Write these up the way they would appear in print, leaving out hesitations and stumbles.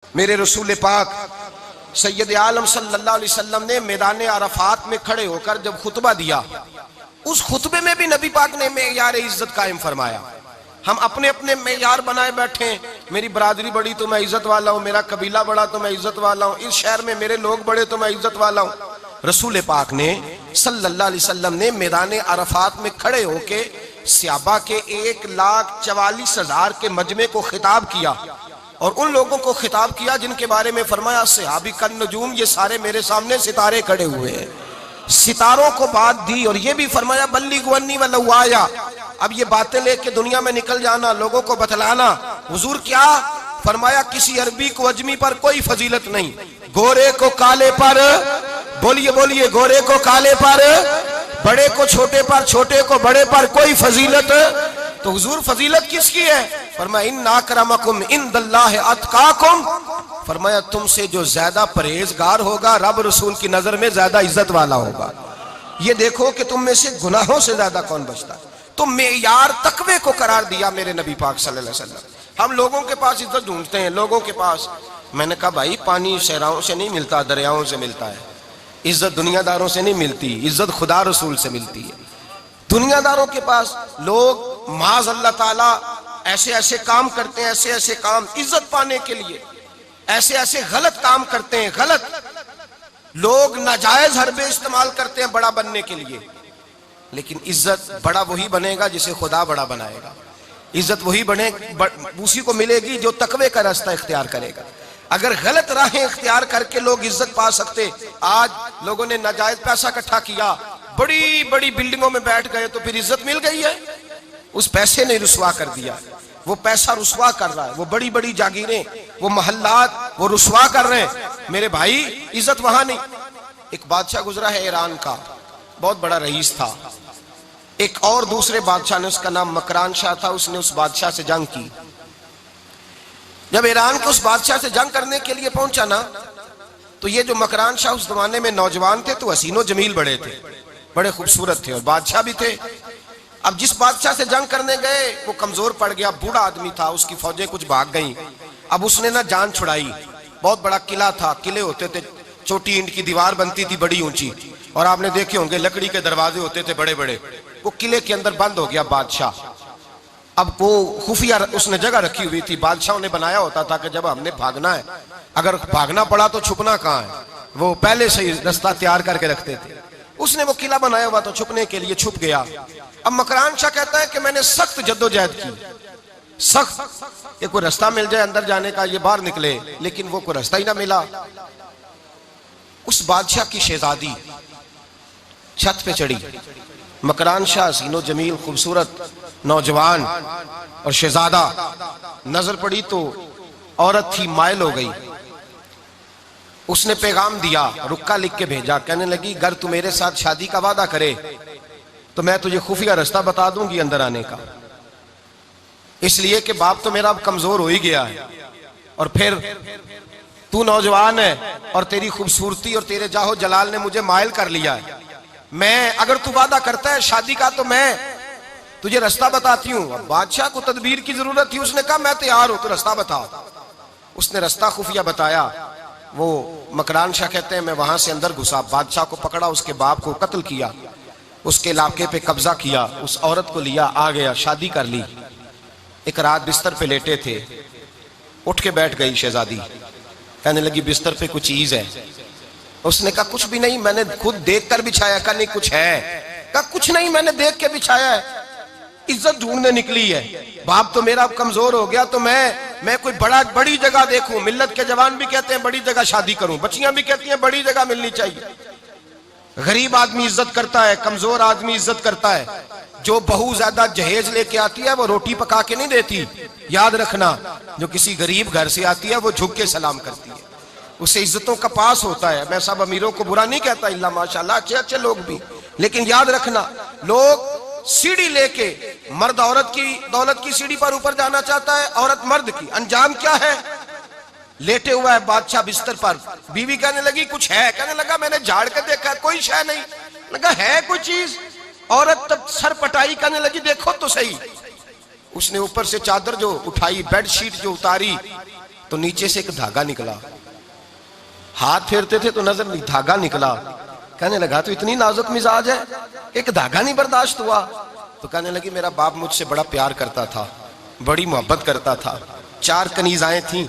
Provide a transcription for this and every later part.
मेरे रसूल पाक सैयद आलम सल्लल्लाहु अलैहि वसल्लम ने मैदान अरफात में खड़े होकर जब खुतबा दिया, उस खुतबे में भी नबी पाक ने मेयार इज्जत कायम फरमाया। हम अपने अपने मेयार बनाए बैठे, मेरी बरादरी बड़ी तो मैं इज्जत वाला हूँ, मेरा कबीला बड़ा तो मैं इज्जत वाला हूँ, इस शहर में मेरे लोग बड़े तो मैं इज्जत वाला हूँ। रसूल पाक ने सल्लल्लाहु अलैहि वसल्लम ने मैदान अरफात में खड़े होके सहाबा के 1,44,000 के मजमे को खिताब किया और उन लोगों को खिताब किया जिनके बारे में फरमाया सहाबी कन नजूम, ये सारे मेरे सामने सितारे खड़े हुए हैं। सितारों को बात दी और ये भी फरमाया बल्ली गुन्नी वल्लू आया, अब ये बातें लेके दुनिया में निकल जाना, लोगों को बतलाना। हुजूर क्या फरमाया, किसी अरबी को अजमी पर कोई फजीलत नहीं, गोरे को काले पर, बोलिए बोलिए, गोरे को काले पर, बड़े को छोटे पर, छोटे को बड़े पर कोई फजीलत। तो हुजूर फजीलत किसकी है? फरमाया इन्ना अक्रमकुम इंदल्लाहि अतकाकुम, फरमाया तुमसे जो ज्यादा परहेजगार होगा रब रसूल की नजर में ज्यादा इज्जत वाला होगा। ये देखो कि तुम में से गुनाहों से ज्यादा कौन बचता है। तो मेयार तकवे को करार दिया मेरे नबी पाक सल्लल्लाहु अलैहि वसल्लम। हम लोगों के पास इज्जत ढूंढते हैं, लोगों के पास। मैंने कहा भाई पानी सहराओं से नहीं मिलता, दरियाओं से मिलता है। इज्जत दुनियादारों से नहीं मिलती, इज्जत खुदा रसूल से मिलती है। दुनियादारों के पास लोग माज अल्लाह ताला ऐसे ऐसे काम करते हैं, ऐसे ऐसे काम इज्जत पाने के लिए, ऐसे ऐसे गलत काम करते हैं, गलत लोग नाजायज हरबे इस्तेमाल करते हैं बड़ा बनने के लिए। लेकिन इज्जत बड़ा वही बनेगा जिसे खुदा बड़ा बनाएगा। इज्जत वही उसी को मिलेगी जो तकवे का रास्ता इख्तियार करेगा। अगर गलत राहें इख्तियार करके लोग इज्जत पा सकते, आज लोगों ने नाजायज पैसा इकट्ठा किया, बड़ी बड़ी बिल्डिंगों में बैठ गए, तो फिर इज्जत मिल गई है? उस पैसे ने रुसवा कर दिया, वो पैसा रुसवा कर रहा है, वो बड़ी बड़ी जागीरें, वो महल्लात वो रुसवा कर रहे हैं। मेरे भाई इज्जत वहां नहीं। एक बादशाह गुजरा है ईरान का, बहुत बड़ा रईस था। एक और दूसरे बादशाह ने, उसका नाम मकरान शाह था, उसने उस बादशाह से जंग की। जब ईरान के उस बादशाह से जंग करने के लिए पहुंचा ना, तो ये जो मकरान शाह उस जमाने में नौजवान थे, तो हसीनो जमील बड़े थे, बड़े खूबसूरत थे और बादशाह भी थे। अब जिस बादशाह से जंग करने गए वो कमजोर पड़ गया, बूढ़ा आदमी था, उसकी फौजें कुछ भाग गईं। अब उसने ना जान छुड़ाई। बहुत बड़ा किला था, किले होते थे, छोटी ईंट की दीवार बनती थी बड़ी ऊंची, और आपने देखे होंगे लकड़ी के दरवाजे होते थे बड़े बड़े। वो किले के अंदर बंद हो गया बादशाह। अब वो खुफिया उसने जगह रखी हुई थी, बादशाहों ने बनाया होता था कि जब हमने भागना है, अगर भागना पड़ा तो छुपना कहाँ है, वो पहले से ही रास्ता तैयार करके रखते थे। उसने वो किला बनाया हुआ तो छुपने के लिए छुप गया। अब मकरान शाह कहता है कि मैंने सख्त जद्दोजहद की, सख्त, ये कोई रास्ता मिल जाए अंदर जाने का, ये बाहर निकले, लेकिन वो कोई रास्ता ही ना मिला। उस बादशाह की शहजादी छत पे चढ़ी। मकरान शाह हसीनो जमील खूबसूरत नौजवान और शहजादा, नजर पड़ी तो औरत थी, मायल हो गई। उसने पैगाम दिया, रुक्का लिख के भेजा, कहने लगी अगर तू मेरे साथ शादी का वादा करे तो मैं तुझे खुफिया रास्ता बता दूंगी अंदर आने का, इसलिए कि बाप तो मेरा अब कमजोर हो ही गया है, और फिर तू नौजवान है और तेरी खूबसूरती और तेरे जाहो जलाल ने मुझे मायल कर लिया है। मैं, अगर तू वादा करता है शादी का तो मैं तुझे रास्ता बताती हूँ। अब बादशाह को तदबीर की जरूरत थी, उसने कहा मैं तैयार हूं, तो रास्ता बताओ। उसने रास्ता खुफिया बताया। वो मकरान शाह कहते हैं मैं वहां से अंदर घुसा, बादशाह को पकड़ा, उसके बाप को कत्ल किया, उसके इलाके पे कब्जा किया, उस औरत को लिया, आ गया, शादी कर ली। एक रात बिस्तर पे लेटे थे, उठ के बैठ गई शहजादी, कहने लगी बिस्तर पे कुछ चीज है। उसने कहा कुछ भी नहीं, मैंने खुद देख कर बिछाया। कहा नहीं कुछ है। कहा कुछ नहीं, मैंने देख के बिछाया है, इज्जत ढूंढने निकली है, बाप तो मेरा अब कमजोर हो गया, तो मैं कोई बड़ी जगह देखूं। मिल्लत के जवान भी कहते हैं बड़ी जगह शादी करूं, बच्चियां भी कहती हैं बड़ी जगह मिलनी चाहिए। गरीब आदमी इज्जत करता है, कमजोर आदमी इज्जत करता है। जो बहू ज्यादा जहेज लेके आती है वो रोटी पका के नहीं देती, याद रखना। जो किसी गरीब घर से आती है वो झुक के सलाम करती है, उससे इज्जतों का पास होता है। मैं सब अमीरों को बुरा नहीं कहता, इल्ला माशाल्लाह अच्छे अच्छे लोग भी, लेकिन याद रखना लोग सीढ़ी लेके, मर्द औरत की दौलत की सीढ़ी पर ऊपर जाना चाहता है, औरत मर्द की। अंजाम क्या है? लेटे हुआ है बादशाह बिस्तर पर, बीवी कहने लगी कुछ है, कहने लगा मैंने झाड़ के देखा कोई शय नहीं, लगा है कोई चीज। औरत तब सर पटाई, कहने लगी देखो तो सही। उसने ऊपर से चादर जो उठाई, बेडशीट जो उतारी, तो नीचे से एक धागा निकला, हाथ फेरते थे तो नजर नहीं, धागा निकला। कहने लगा तो इतनी नाजुक मिजाज है, एक धागा नहीं बर्दाश्त हुआ। तो कहने लगी मेरा बाप मुझसे बड़ा प्यार करता था, बड़ी मोहब्बत करता था, 4 कनीज़ाएं थीं।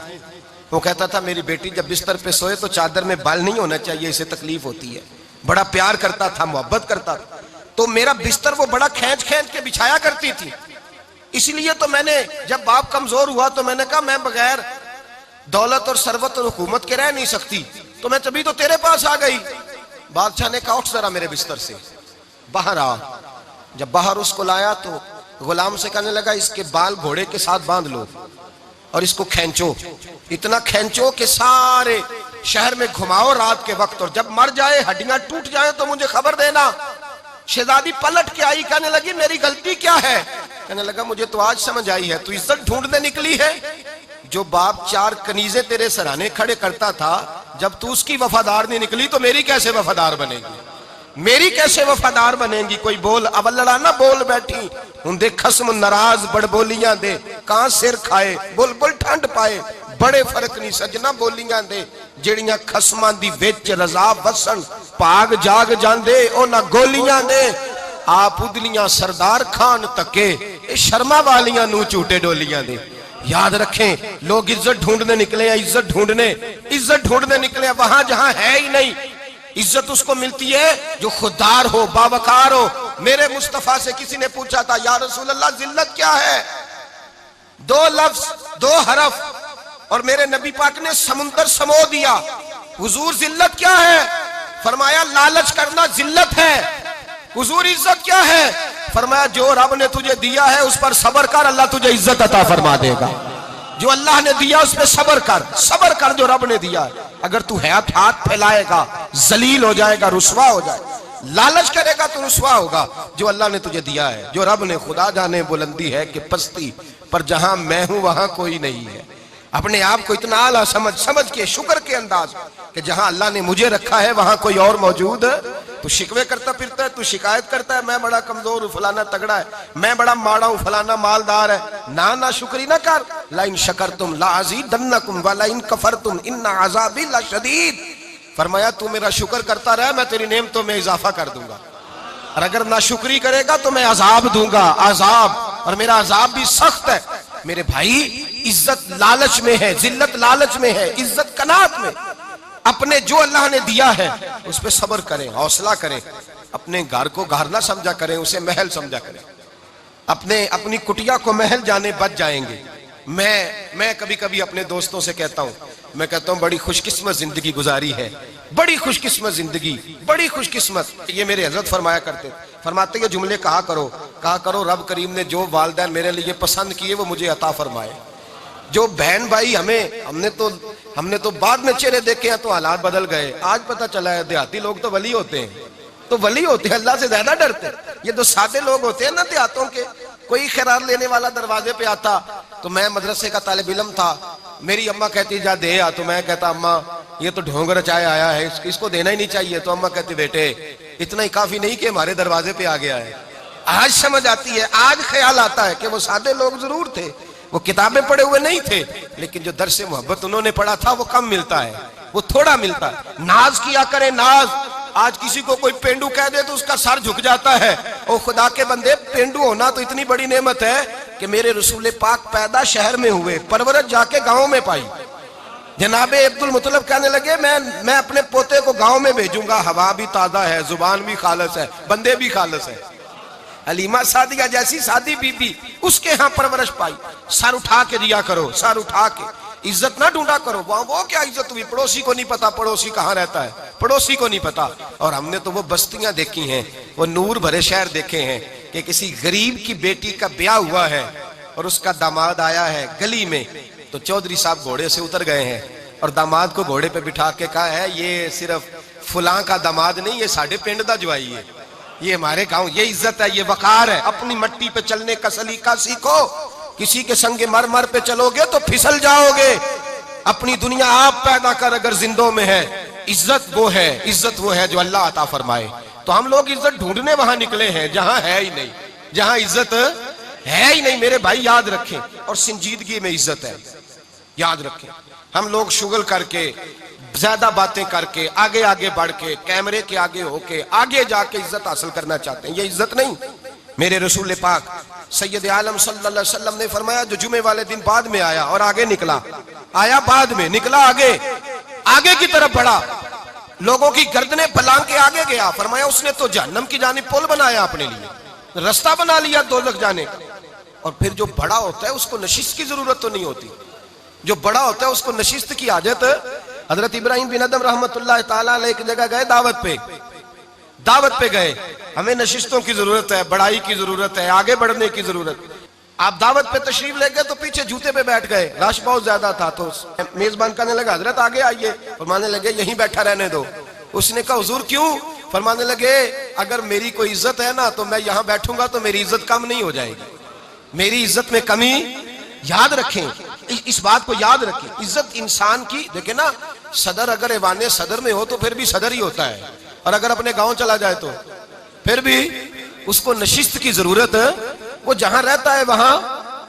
वो कहता था मेरी बेटी जब बिस्तर पे सोए तो चादर में बाल नहीं होना चाहिए, इसे तकलीफ होती है। बड़ा प्यार करता था, मोहब्बत करता था। तो मेरा बिस्तर वो बड़ा खींच खींच के बिछाया करती थी। इसलिए तो मैंने जब बाप कमजोर हुआ तो मैंने कहा मैं बगैर दौलत और सरवत और हुकूमत के रह नहीं सकती, तो मैं तभी तो तेरे पास आ गई। बादशाह ने कहा उठ जरा मेरे बिस्तर से, बाहर आ। जब बाहर उसको लाया तो गुलाम से कहने लगा इसके बाल घोड़े के साथ बांध लो और इसको खींचो, इतना खींचो कि सारे शहर में घुमाओ रात के वक्त, और जब मर जाए हड्डियां टूट जाए तो मुझे खबर देना। शहजादी पलट के आई, कहने लगी मेरी गलती क्या है? कहने लगा मुझे तो आज समझ आई है, तू इज्जत ढूंढने निकली है। जो बाप 4 कनीजे तेरे सराहने खड़े करता था, जब तू उसकी वफादार नहीं निकली तो मेरी कैसे वफादार बनेगी? मेरी कैसे वफादार बनेगी? कोई बोल अब लड़ा ना बोल बैठी उनके खस्म नाराज बड़ बोलियां दे, कहां सिर खाए बुलबुल ठंड पाए। बड़े फर्क नहीं सजना बोलियां दे, ਜਿਹੜੀਆਂ ਖਸਮਾਂ ਦੀ ਵਿੱਚ ਰਜ਼ਾ ਵਸਣ ਭਾਗ ਜਾਗ ਜਾਂਦੇ ਉਹਨਾਂ ਗੋਲੀਆਂ ਦੇ। आप उदलियां सरदार खान तके शर्मा वालियां नू झूठे डोलियां दे। याद रखें लोग इज्जत ढूंढने निकले हैं, इज्जत ढूंढने निकले हैं वहां जहां है ही नहीं। इज्जत उसको मिलती है जो खुददार हो, बावकार हो। मेरे मुस्तफा से किसी ने पूछा था या रसूल अल्लाह जिल्लत क्या है? 2 लफ्ज 2 हरफ और मेरे नबी पाक ने समुंदर समो दिया। हुजूर जिल्लत क्या है? फरमाया लालच करना जिल्लत है। हुजूर इज्जत क्या है? फरमाया जो रब ने तुझे दिया है उस पर सब्र कर, अल्लाह तुझे इज्जत अता फरमा देगा। जो अल्लाह ने दिया उस पर सब्र कर जो रब ने दिया है। अगर तू हाथ फैलाएगा जलील हो जाएगा, रुसवा हो जाएगा। लालच करेगा तो रुसवा होगा। जो अल्लाह ने तुझे दिया है, जो रब ने, खुदा जाने बुलंदी है कि पस्ती, पर जहां मैं हूं वहां कोई नहीं है। अपने आप को इतना आला समझ के शुक्र के अंदाज कि जहां अल्लाह ने मुझे रखा है वहां कोई और मौजूद। तू शिकवे करता फिरता है, तू शिकायत करता है मैं बड़ा कमजोर हूं, फलाना तगड़ा है, मैं बड़ा माड़ा हूं, फलाना मालदार है। ना शुक्री ना कर। ला इन शकरतुम ला अज़ीदन्नकुम व ला इन कफरतुम इन्न अज़ाबी लशदीद। फरमाया तू मेरा शुक्र करता रहे, मैं तेरी नेमतों में इजाफा कर दूंगा, और अगर ना शुक्री करेगा तो मैं अजाब दूंगा, अजाब, और मेरा अजाब भी सख्त है। मेरे भाई इज्जत लालच में है, जिल्लत लालच में है, इज्जत कनात में। अपने जो अल्लाह ने दिया है उस पर सब्र करें, हौसला करें। अपने घर को घर ना समझा करें, उसे महल समझा करें। अपनी कुटिया को महल जाने बच जाएंगे। मैं कभी कभी अपने दोस्तों से कहता हूं, मैं कहता हूं बड़ी खुशकिस्मत जिंदगी गुजारी है, बड़ी खुशकिस्मत जिंदगी, बड़ी खुशकिस्मत। ये मेरे हजरत फरमाते ये जुमले कहा करो रब करीम ने जो वालिदैन मेरे लिए पसंद किए वो मुझे अता फरमाए। जो बहन भाई हमने तो बाद में चेहरे देखे हैं तो हालात बदल गए। आज पता चला है देहाती लोग तो वली होते हैं, अल्लाह से ज्यादा डरते हैं। ये तो सादे लोग होते हैं ना देहातों के। कोई खैरात लेने वाला दरवाजे पे आता तो मैं मदरसे का तालिब इल्म था, मेरी अम्मा कहती जा दे आ, तो मैं कहता अम्मा ये तो ढोंग रचाया आया है, इसको देना ही नहीं चाहिए। तो अम्मा कहती बेटे इतना ही काफी नहीं कि हमारे दरवाजे पे आ गया है। आज समझ आती है, आज ख्याल आता है कि वो सादे लोग जरूर थे, वो किताबें पढ़े हुए नहीं थे, लेकिन जो दर्से मोहब्बत उन्होंने पढ़ा था वो कम मिलता है, वो थोड़ा मिलता है। नाज किया करे, नाज। आज किसी को कोई पेंडू कह दे तो उसका सर झुक जाता है। ओ खुदा के बंदे, पेंडू होना तो इतनी बड़ी नेमत है कि मेरे रसूल पाक पैदा शहर में हुए, परवरत जाके गांव में पाई। जनाबे अब्दुल मुतलब कहने लगे मैं अपने पोते को गांव में भेजूंगा, हवा भी ताजा है, जुबान भी खालस है, बंदे भी खालस है। हलीमा सादिया जैसी सादी बीबी, उसके यहाँ परवरिश पाई। सर उठा के दिया करो, सर उठा के। इज्जत ना ढूंढा करो। वो क्या इज्जत हुई? पड़ोसी को नहीं पता पड़ोसी कहाँ रहता है, पड़ोसी को नहीं पता। और हमने तो वो बस्तियां देखी हैं, वो नूर भरे शहर देखे हैं कि किसी गरीब की बेटी का ब्याह हुआ है और उसका दामाद आया है गली में, तो चौधरी साहब घोड़े से उतर गए हैं और दामाद को घोड़े पे बिठा के कहा है ये सिर्फ फुलां का दामाद नहीं, ये साढ़े पिंड दा जवाई है, ये हमारे गांव, ये इज्जत है, ये वकार है। अपनी मट्टी पे चलने का सलीका सीखो। किसी के संगे मर पे चलोगे तो फिसल जाओगे। अपनी दुनिया आप पैदा कर अगर जिंदों में है। इज्जत वो है जो अल्लाह अता फरमाए। तो हम लोग इज्जत ढूंढने वहां निकले हैं जहां है ही नहीं, जहां इज्जत है ही नहीं। मेरे भाई याद रखें, और संजीदगी में इज्जत है। याद रखें, हम लोग शुगल करके, ज्यादा बातें करके, आगे आगे बढ़ के, कैमरे के आगे होके, आगे जाके इज्जत हासिल करना चाहते हैं। ये इज्जत नहीं। मेरे रसूल पाक सैयद आलम सल्लल्लाहु अलैहि वसल्लम ने फरमाया, जो जुमे वाले दिन बाद में आया और आगे निकला, आया बाद में, निकला आगे, आगे की तरफ बढ़ा, लोगों की गर्दनें फलांग के आगे गया, फरमाया उसने तो जहन्नम की जानिब पुल बनाया, अपने लिए रास्ता बना लिया दोज़ख जाने का। और फिर जो बड़ा होता है उसको नशिस्त की जरूरत तो नहीं होती, जो बड़ा होता है उसको नशिस्त की आदत। हजरत इब्राहिम बिन अदम रहमतुल्लाह ताला अलैह एक जगह गए, दावत पे गए, हमें नशिस्तों की जरूरत है, बढ़ाई की जरूरत है, आगे बढ़ने की जरूरत। आप दावत पे तशरीफ ले गए तो पीछे जूते पे बैठ गए, रश बहुत ज्यादा था, तो मेजबान कहने लगा हजरत आगे आइए, फरमाने लगे यहीं बैठा रहने दो। उसने कहा हुजूर क्यों? फरमाने लगे अगर मेरी कोई इज्जत है ना तो मैं यहाँ बैठूंगा तो मेरी इज्जत कम नहीं हो जाएगी, मेरी इज्जत में कमी। याद रखें, इस बात को याद रखें, इज्जत इंसान की, देखे ना, सदर अगर ऐवाने सदर में हो तो फिर भी सदर ही होता है, और अगर अपने गांव चला जाए तो फिर भी उसको नशिस्त की जरूरत है। वो जहां रहता है वहां,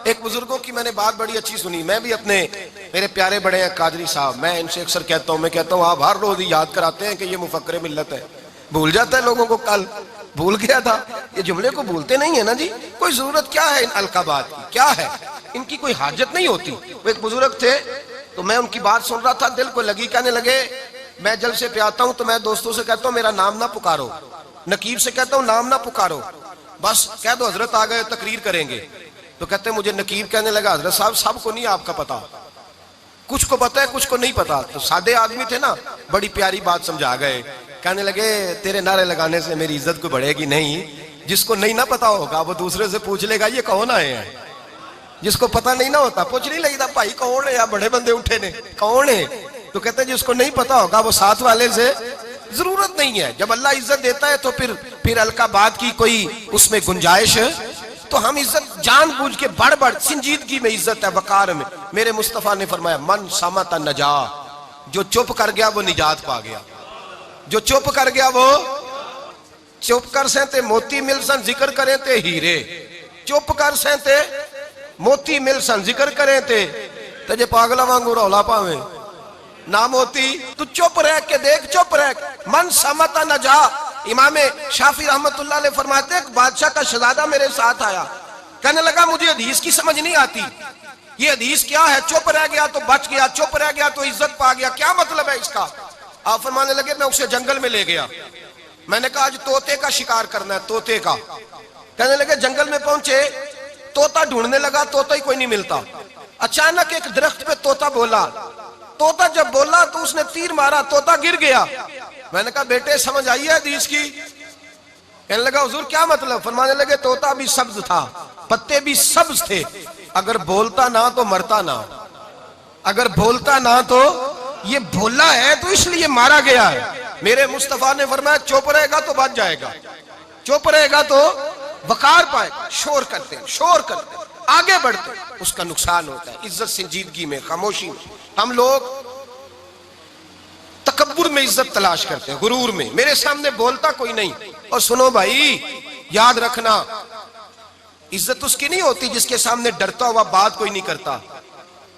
एक बुजुर्गों की मैंने बात बड़ी अच्छी सुनी, मैं भी अपने, मेरे प्यारे बड़े हैं कादरी साहब, मैं इनसे अक्सर कहता हूं, मैं कहता हूं आप हर रोज ही याद कराते हैं कि ये मुफक्कर मिल्लत है, भूल जाता है लोगों को, कल भूल गया था, ये जुमले को भूलते नहीं है ना जी। कोई जरूरत क्या है इन अलकाबात की, क्या है, इनकी कोई हाजत नहीं होती। वो एक बुजुर्ग थे, तो मैं उनकी बात सुन रहा था, दिल को लगी, कहने लगे मैं जल से पे आता हूं तो मैं दोस्तों से कहता हूं मेरा नाम ना पुकारो, नकीब से कहता हूं नाम ना पुकारो, बस कह दो हजरत आ गए तकरीर करेंगे। तो कहते हैं मुझे नकीब कहने लगा हजरत साहब सबको नहीं आपका पता, कुछ को पता है कुछ को नहीं पता। तो सादे आदमी थे ना, बड़ी प्यारी बात समझा गए, कहने लगे तेरे नारे लगाने से मेरी इज्जत को बढ़ेगी नहीं, जिसको नहीं ना पता होगा वो दूसरे से पूछ लेगा ये कौन आए हैं, जिसको पता नहीं ना होता पूछ नहीं लगता भाई कौन है, या बड़े बंदे उठे ने कौन है, तो कहते हैं जिसको नहीं पता होगा वो साथ वाले से जरूरत नहीं है। जब अल्लाह इज्जत देता है तो फिर अलकाबात की कोई उसमें गुंजाइश है। तो हम इज्जत जानबूझ के बढ़ बढ़, संजीदगी में इज्जत है, वकार में। मेरे मुस्तफा ने फरमाया मन सामता नजा, जो चुप कर गया वो निजात पा गया, जो चुप कर गया वो चुप कर से ते मोती मिल सन, जिक्र करें ते हीरे, चुप कर से ते मोती मिल सन, जिक्र करें ते जे पागला वांगू रौला पावे ना मोती। तू चुप रह के देख, चुप रह, मन समता न जा। इमाम शाफी रहमतुल्लाह अलैह फरमाते एक बादशाह का शहजादा मेरे साथ आया, कहने लगा मुझे हदीस की समझ नहीं आती, ये हदीस क्या है, चुप रह गया तो बच गया, चुप रह गया तो इज्जत पा गया, क्या मतलब है इसका? आप फरमाने लगे मैं उसे जंगल में ले गया, मैंने कहा आज तोते का शिकार करना है, तोते का। कहने लगे जंगल में पहुंचे, तोता ढूंढने लगा, तोता ही कोई नहीं मिलता। अचानक एक दरख्त पे तोता बोला, तोता जब बोला तो उसने तीर मारा, तोता गिर गया। मैंने कहा बेटे समझ आई है हदीस की? कहने लगा हुजूर क्या मतलब? फरमाने लगे तोता भी सब्ज था, पत्ते भी सब्ज थे, अगर बोलता ना तो मरता ना, अगर बोलता ना तो ये भोला है तो इसलिए मारा गया है। मेरे मुस्तफा ने फरमाया चुप रहेगा तो बच जाएगा, चुप रहेगा तो वकार पाएगा। शोर करते आगे बढ़ते उसका नुकसान होता है। इज्जत संजीदगी में, खामोशी में। हम लोग तकब्बुर में इज्जत तलाश करते हैं, गुरूर में, मेरे सामने बोलता कोई नहीं। और सुनो भाई याद रखना, इज्जत उसकी नहीं होती जिसके सामने डरता हुआ बात कोई नहीं करता।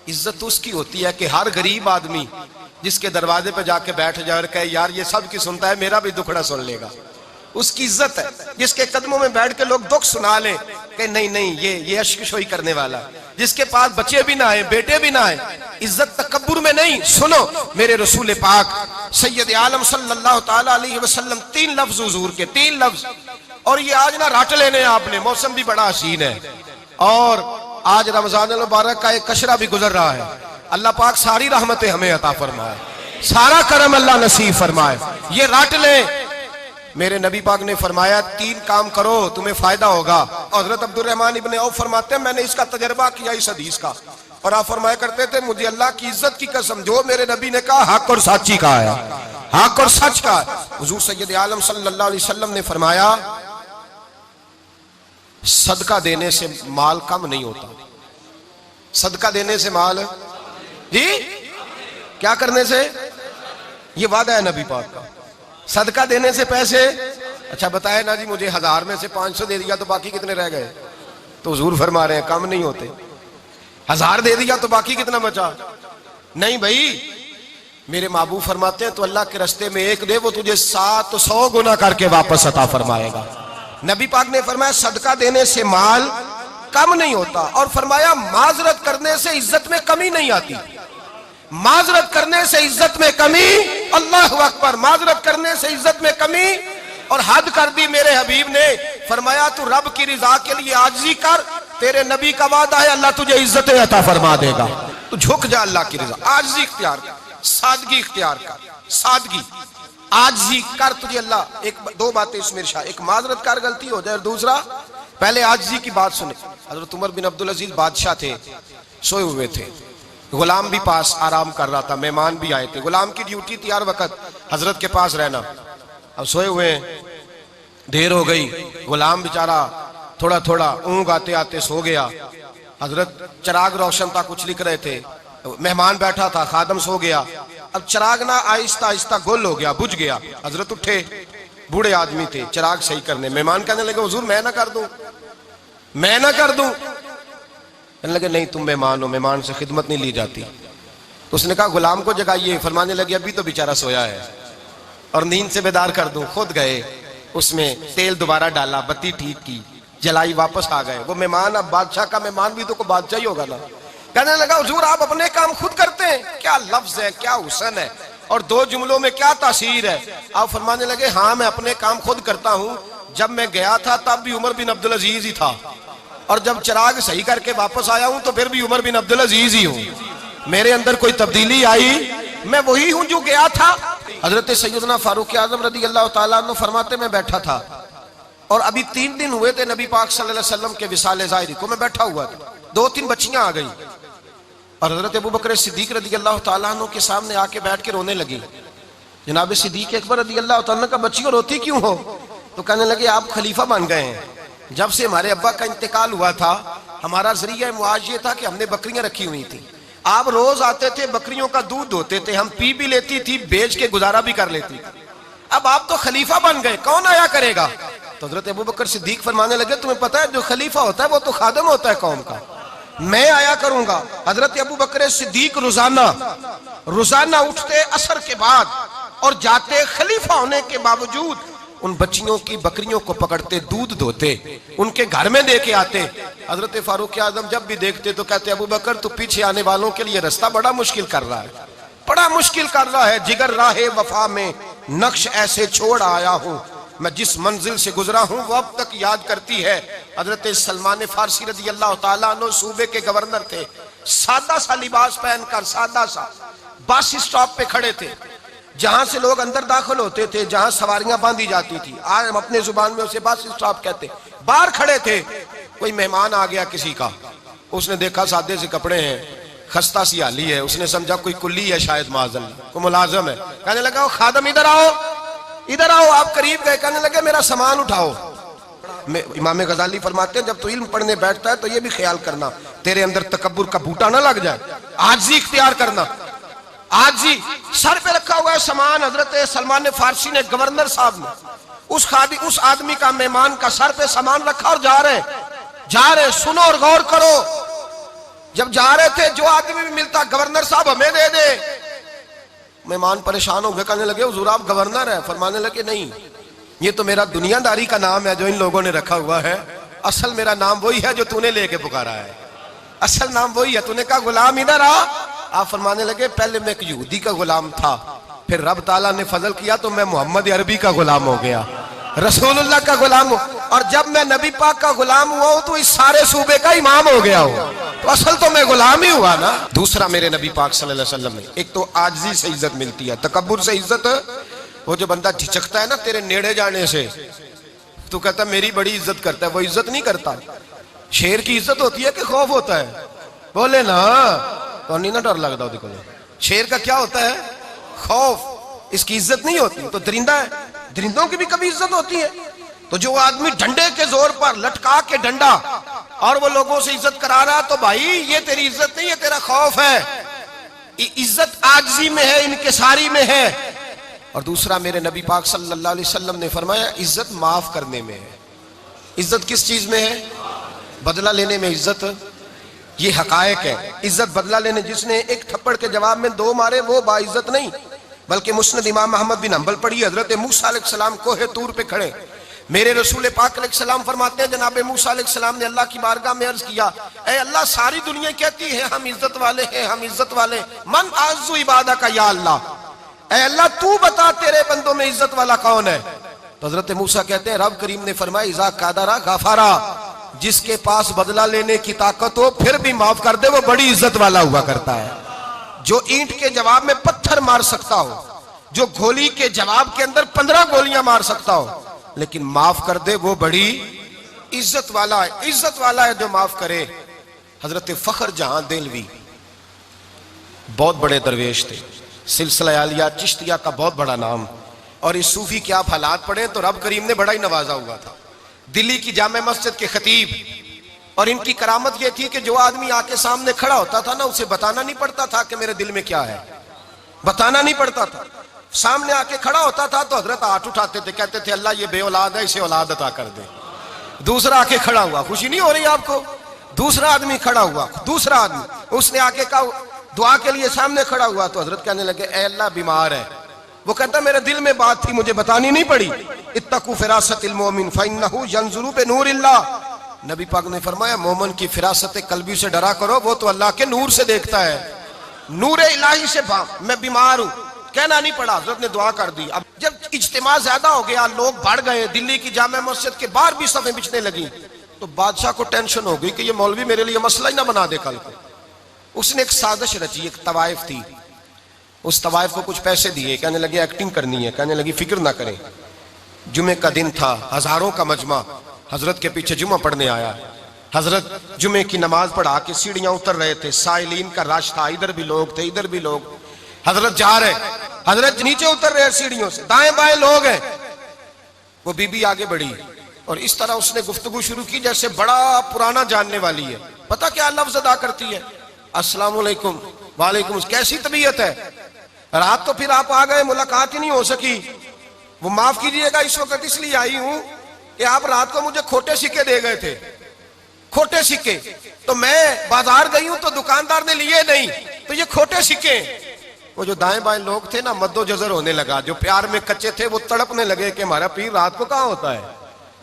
इज्जत उसकी होती है कि हर गरीब आदमी जिसके दरवाजे पे जाके बैठ जाए और कहे यार ये सब की सुनता है, मेरा भी दुखड़ा सुन लेगा, उसकी इज्जत है। जिसके कदमों में बैठ के लोग दुख सुना लें कि नहीं नहीं ये अश्कशोई करने वाला, जिसके पास बच्चे भी ना आए, बेटे भी ना आए, इज्जत तकब्बुर में नहीं। सुनो मेरे रसूल पाक सैयद आलम सल्लल्लाहु ताला अलैहि वसल्लम, 3 लफ्ज हुजूर के, 3 लफ्ज। और ये आज ना रट लेने आपने, मौसम भी बड़ा हसीन है और आज रमजान मुबारक का एक कशरा भी गुजर रहा है। अल्लाह पाक सारी रहमतें हमें अता फरमाए, सारा करम अल्लाह नसीब फरमाए। ये रट ले। मेरे नबी पाक ने फरमाया 3 काम करो तुम्हें फायदा होगा। हजरत अब्दुर्रहमान इब्ने औफ फरमाते हैं मैंने इसका तजर्बा किया इस हदीस का, और आप फरमाया करते थे मुझे अल्लाह की इज्जत की कसम, जो मेरे नबी ने कहा हक और सच्ची कहा है, हक और सच का। हुजूर सैयद आलम सल्लल्लाहु अलैहि वसल्लम ने फरमाया सदका देने से माल कम नहीं होता, सदका देने से माल जी क्या करने से, ये वादा है नबी पाक का, सदका देने से पैसे। अच्छा बताए ना जी मुझे 1000 में से 500 दे दिया तो बाकी कितने रह गए? तो हुजूर फरमा रहे हैं कम नहीं होते। 1000 दे दिया तो बाकी कितना बचा? नहीं भाई, मेरे महबूब फरमाते हैं तो अल्लाह के रास्ते में एक दे, वो तुझे 700 गुना करके वापस अता फरमाएगा। नबी पाक ने फरमाया सदका देने से माल कम नहीं होता, और फरमाया माजरत करने से इज्जत में कमी नहीं आती। माजरत करने से इज्जत में कमी, अल्लाह अकबर, माजरत करने से इज्जत में कमी। और हद कर दी मेरे हबीब ने, फरमाया तू रब की रिजा के लिए आजिज़ी कर, तेरे नबी का वादा है अल्लाह तुझे इज्जत अता फरमा देगा। तू झुक जा अल्लाह की रिजा, आजिज़ी इख्तियार कर, सादगी इख्तियार कर, सादगी आजिज़ी कर, तुझे अल्लाह। एक दो बातें इसमें इरशाद, एक माजरत कर गलती हो जाए, और दूसरा पहले आजिज़ी की बात सुने। हजरत उमर बिन अब्दुल अजीज बादशाह थे, सोए हुए थे, गुलाम भी पास आराम कर रहा था, मेहमान भी आए थे। गुलाम की ड्यूटी थी हर वक्त हजरत के पास रहना। अब सोए हुए, देर हो गई, गुलाम बेचारा थोड़ा थोड़ा ऊँग आते आते सो गया। हजरत चराग रोशन था, कुछ लिख रहे थे, मेहमान बैठा था, खादम सो गया। अब चराग ना आहिस्ता आहिस्ता गुल हो गया, बुझ गया। हजरत उठे, बूढ़े आदमी थे, चराग सही करने। मेहमान कहने लगे हुजूर मैं ना कर दूं, मैं ना कर दूं। कहने लगे नहीं तुम मेहमान हो, मेहमान से खिदमत नहीं ली जाती। तो उसने कहा गुलाम को जगाइए। फरमाने लगे अभी तो बेचारा सोया है और नींद से बेदार कर दूं। खुद गए, उसमें तेल दोबारा डाला, बत्ती ठीक की, जलाई, वापस आ गए। वो मेहमान, अब बादशाह का मेहमान भी तो को बादशाह ही होगा ना। कहने लगा हुजूर आप अपने काम खुद करते हैं, क्या लफ्ज है, क्या हुस्न है, और दो जुमलों में क्या तासीर है। आप फरमाने लगे हाँ मैं अपने काम खुद करता हूँ। जब मैं गया था तब भी उमर बिन अब्दुल अजीज ही था, और जब चिराग सही करके वापस आया हूं तो फिर भी उमर बिन अब्दुल अजीज ही हूं। मेरे अंदर कोई तब्दीली आई, मैं वही हूं जो गया था। हजरत सैयदना फारूक आजम रदी अल्लाह तआला अन्हु फरमाते मैं बैठा था, और अभी 3 दिन हुए थे नबी पाक सल्लल्लाहु अलैहि वसल्लम के विसाल ज़ाहिरी को। मैं बैठा हुआ था, 2-3 बच्चियां आ गई, और हजरत अबू बकर सिद्दीक रदी अल्लाह तआला अन्हु के सामने आके बैठ के रोने लगी। जनाब सिद्दीक अकबर रदी अल्लाह तआला अन्हु का बच्चियों रोती क्यों हो? तो कहने लगे आप खलीफा बन गए हैं। जब से हमारे अब्बा का इंतकाल हुआ था, हमारा जरिया मुआज ये था कि हमने बकरियां रखी हुई थी। आप रोज आते थे, बकरियों का दूध धोते थे, हम पी भी लेती थी, बेच के गुजारा भी कर लेती थी। अब आप तो खलीफा बन गए, कौन आया करेगा? तो हजरत अबू बकर सिद्दीक फरमाने लगे तुम्हें पता है जो खलीफा होता है वो तो खादम होता है कौम का, मैं आया करूंगा। हजरत अबू बकर सिद्दीक रोजाना उठते असर के बाद और जाते, खलीफा होने के बावजूद उन बच्चियों की बकरियों को पकड़ते, दूध धोते, उनके घर में दे के आते। हजरत फारूक आजम जब भी देखते तो कहते अबू बकर तू पीछे आने वालों के लिए रास्ता बड़ा मुश्किल कर रहा है, बड़ा मुश्किल कर रहा है। जिगर राहे वफा में नक्श ऐसे छोड़ आया हूँ, मैं जिस मंजिल से गुजरा हूँ वो अब तक याद करती है। हजरत सलमान फारसी रजी अल्लाह तआला अन्हु सूबे के गवर्नर थे, सादा सा लिबास पहनकर, सादा सा, बस स्टॉप पे खड़े थे, जहां से लोग अंदर दाखिल होते थे, जहां सवारियां बांधी जाती थी, आज हम अपने जुबान में उसे बस स्टॉप कहते। बाहर खड़े थे, कोई मेहमान आ गया किसी का, उसने देखा सादे से कपड़े हैं, खस्ता सी हाली है, उसने समझा कोई कुल्ली है शायद, माज़अल्लाह कोई मुलाजिम है। कहने लगा खादम इधर आओ, इधर आओ। आप करीब गए, कहने लगे मेरा सामान उठाओ। इमाम गजाली फरमाते हैं जब तू इल्म पढ़ने बैठता है तो ये भी ख्याल करना तेरे अंदर तकब्बुर का बूटा ना लग जाए, आजिज़ी इख्तियार करना। आज जी सर पे रखा हुआ है सामान। हजरत सलमान फारसी ने, गवर्नर साहब ने, उस आदमी का, मेहमान का सर पे सामान रखा और जा रहे। सुनो और गौर करो, जब जा रहे थे जो आदमी भी मिलता गवर्नर साहब हमें दे दे। मेहमान परेशान हो गए, कहने लगे हुजूर आप गवर्नर है? फरमाने लगे नहीं, ये तो मेरा दुनियादारी का नाम है जो इन लोगों ने रखा हुआ है, असल मेरा नाम वही है जो तूने लेके पुकारा है, असल नाम वही है। तूने कहा गुलाम इधर आ। आप फरमाने लगे पहले मैं एक यहूदी का गुलाम था, फिर रब ताला ने फजल किया तो मैं मोहम्मद अरबी का गुलाम हो गया, रसूलुल्लाह का गुलाम हो, और जब मैं नबी पाक का गुलाम हुआ हूं तो इस सारे सूबे का इमाम हो गया हूं, तो असल तो मैं गुलाम ही हुआ ना। दूसरा मेरे नबी पाक सल्लल्लाहु अलैहि वसल्लम ने, एक तो आजिज़ी से इज्जत मिलती है, तकब्बुर से इज्जत, वो जो बंदा झिझकता है ना तेरे नेड़े जाने से, तू कहता मेरी बड़ी इज्जत करता है, वो इज्जत नहीं करता। शेर की इज्जत होती है कि खौफ होता है? बोले ना, तो नहीं ना डर लगता देखो। शेर का क्या होता है? खौफ, इसकी इज्जत नहीं होती। तो दरिंदा है, दरिंदों की भी कभी इज्जत होती है। तो जो आदमी डंडे के जोर पर लटका के डंडा और वो लोगों से इज्जत करा रहा, तो भाई ये तेरी इज्जत नहीं है, तेरा खौफ है। इज्जत आजिज़ी में है, इनकिसारी में है। और दूसरा मेरे नबी पाक सल्लल्लाहु अलैहि वसल्लम ने फरमाया इज्जत माफ करने में है। इज्जत किस चीज में है? बदला लेने में इज्जत ये हकायक है। इज्जत बदला लेने, जिसने एक थप्पड़ के जवाब में 2 मारे वो बाइज्जत नहीं, बल्कि मुस्नद इमाम अहमद बिन हंबल पढ़ी, हजरत मूसा अलैहिस्सलाम कोहे तूर पे खड़े, मेरे रसूल पाक अलैहिस्सलाम फरमाते हैं जनाब मूसा अलैहिस्सलाम ने अल्लाह की बारगाह में अर्ज किया, ऐ अल्लाह सारी दुनिया कहती है हम इज्जत वाले हैं, हम इज्जत वाले, मन आज़ू इबादा का या अल्लाह, ऐ अल्लाह तू बता तेरे बंदों में इज्जत वाला कौन है। तो हजरत मूसा कहते हैं रब करीम ने फरमाया इज़ा कादरा गाफारा, जिसके पास बदला लेने की ताकत हो फिर भी माफ कर दे वो बड़ी इज्जत वाला हुआ करता है। जो ईंट के जवाब में पत्थर मार सकता हो, जो गोली के जवाब के अंदर 15 गोलियां मार सकता हो, लेकिन माफ कर दे वो बड़ी इज्जत वाला है। इज्जत वाला है जो माफ करे। हजरत फखर जहां देलवी बहुत बड़े दरवेश थे, सिलसिला आलिया चिश्तिया का बहुत बड़ा नाम, और इस सूफी के आप हालात पढ़े तो रब करीम ने बड़ा ही नवाजा हुआ था। दिल्ली की जामे मस्जिद के खतीब, और इनकी करामत यह थी कि जो आदमी आके सामने खड़ा होता था ना उसे बताना नहीं पड़ता था कि मेरे दिल में क्या है, बताना नहीं पड़ता था। सामने आके खड़ा होता था तो हजरत हाथ उठाते थे, कहते थे अल्लाह ये बे औलाद है इसे औलाद अता कर दे। दूसरा आके खड़ा हुआ, खुशी नहीं हो रही आपको, दूसरा आदमी खड़ा हुआ, दूसरा आदमी उसने आके कहा दुआ के लिए सामने खड़ा हुआ तो हजरत कहने लगे ए अल्लाह बीमार है, वो कहता मेरे दिल में बात थी मुझे बतानी नहीं पड़ी। इत्तकू फिरासतिल मोमिन फइन्नहु यंजुरु बिनूरिल्लाह, नबी पाक ने फरमाया मोमिन की फिरासत कल्बी से डरा करो, वो तो अल्लाह के नूर से देखता है, नूर इलाही से। मैं बीमार हूं कहना नहीं पड़ा, हजरत ने दुआ कर दी। अब जब इज्तिमा ज्यादा हो गया, लोग बढ़ गए, दिल्ली की जामे मस्जिद के बाहर भी सफे बिछने लगी, तो बादशाह को टेंशन हो गई कि ये मौलवी मेरे लिए मसला ही ना बना दे कल को। उसने एक साजिश रची, एक तवाइफ थी, उस तवाइफ को कुछ पैसे दिए, कहने लगे एक्टिंग करनी है, कहने लगी फिक्र ना करें। जुमे का दिन था, हजारों का मजमा हजरत के पीछे जुमा पढ़ने आया। हजरत जुमे की नमाज पढ़ा के सीढ़ियां उतर रहे थे, साइलीन का रश था, इधर भी लोग थे इधर भी लोग। हजरत जा रहे, हजरत नीचे उतर रहे सीढ़ियों से, दाएं बाएं लोग हैं। वो बीबी आगे बढ़ी और इस तरह उसने गुफ्तगू शुरू की जैसे बड़ा पुराना जानने वाली है। पता क्या लफ्ज अदा करती है, अस्सलाम वालेकुम, वालेकुम, कैसी तबीयत है? रात तो फिर आप आ गए, मुलाकात ही नहीं हो सकी। वो माफ कीजिएगा इस वक्त इसलिए आई हूं कि आप रात को मुझे खोटे सिक्के दे गए थे, खोटे सिक्के, तो मैं बाजार गई हूं तो दुकानदार ने लिए नहीं, तो ये खोटे सिक्के। वो जो दाएं बाएं लोग थे ना मद्दो जजर होने लगा, जो प्यार में कच्चे थे वो तड़पने लगे कि हमारा पीर रात को कहाँ होता है,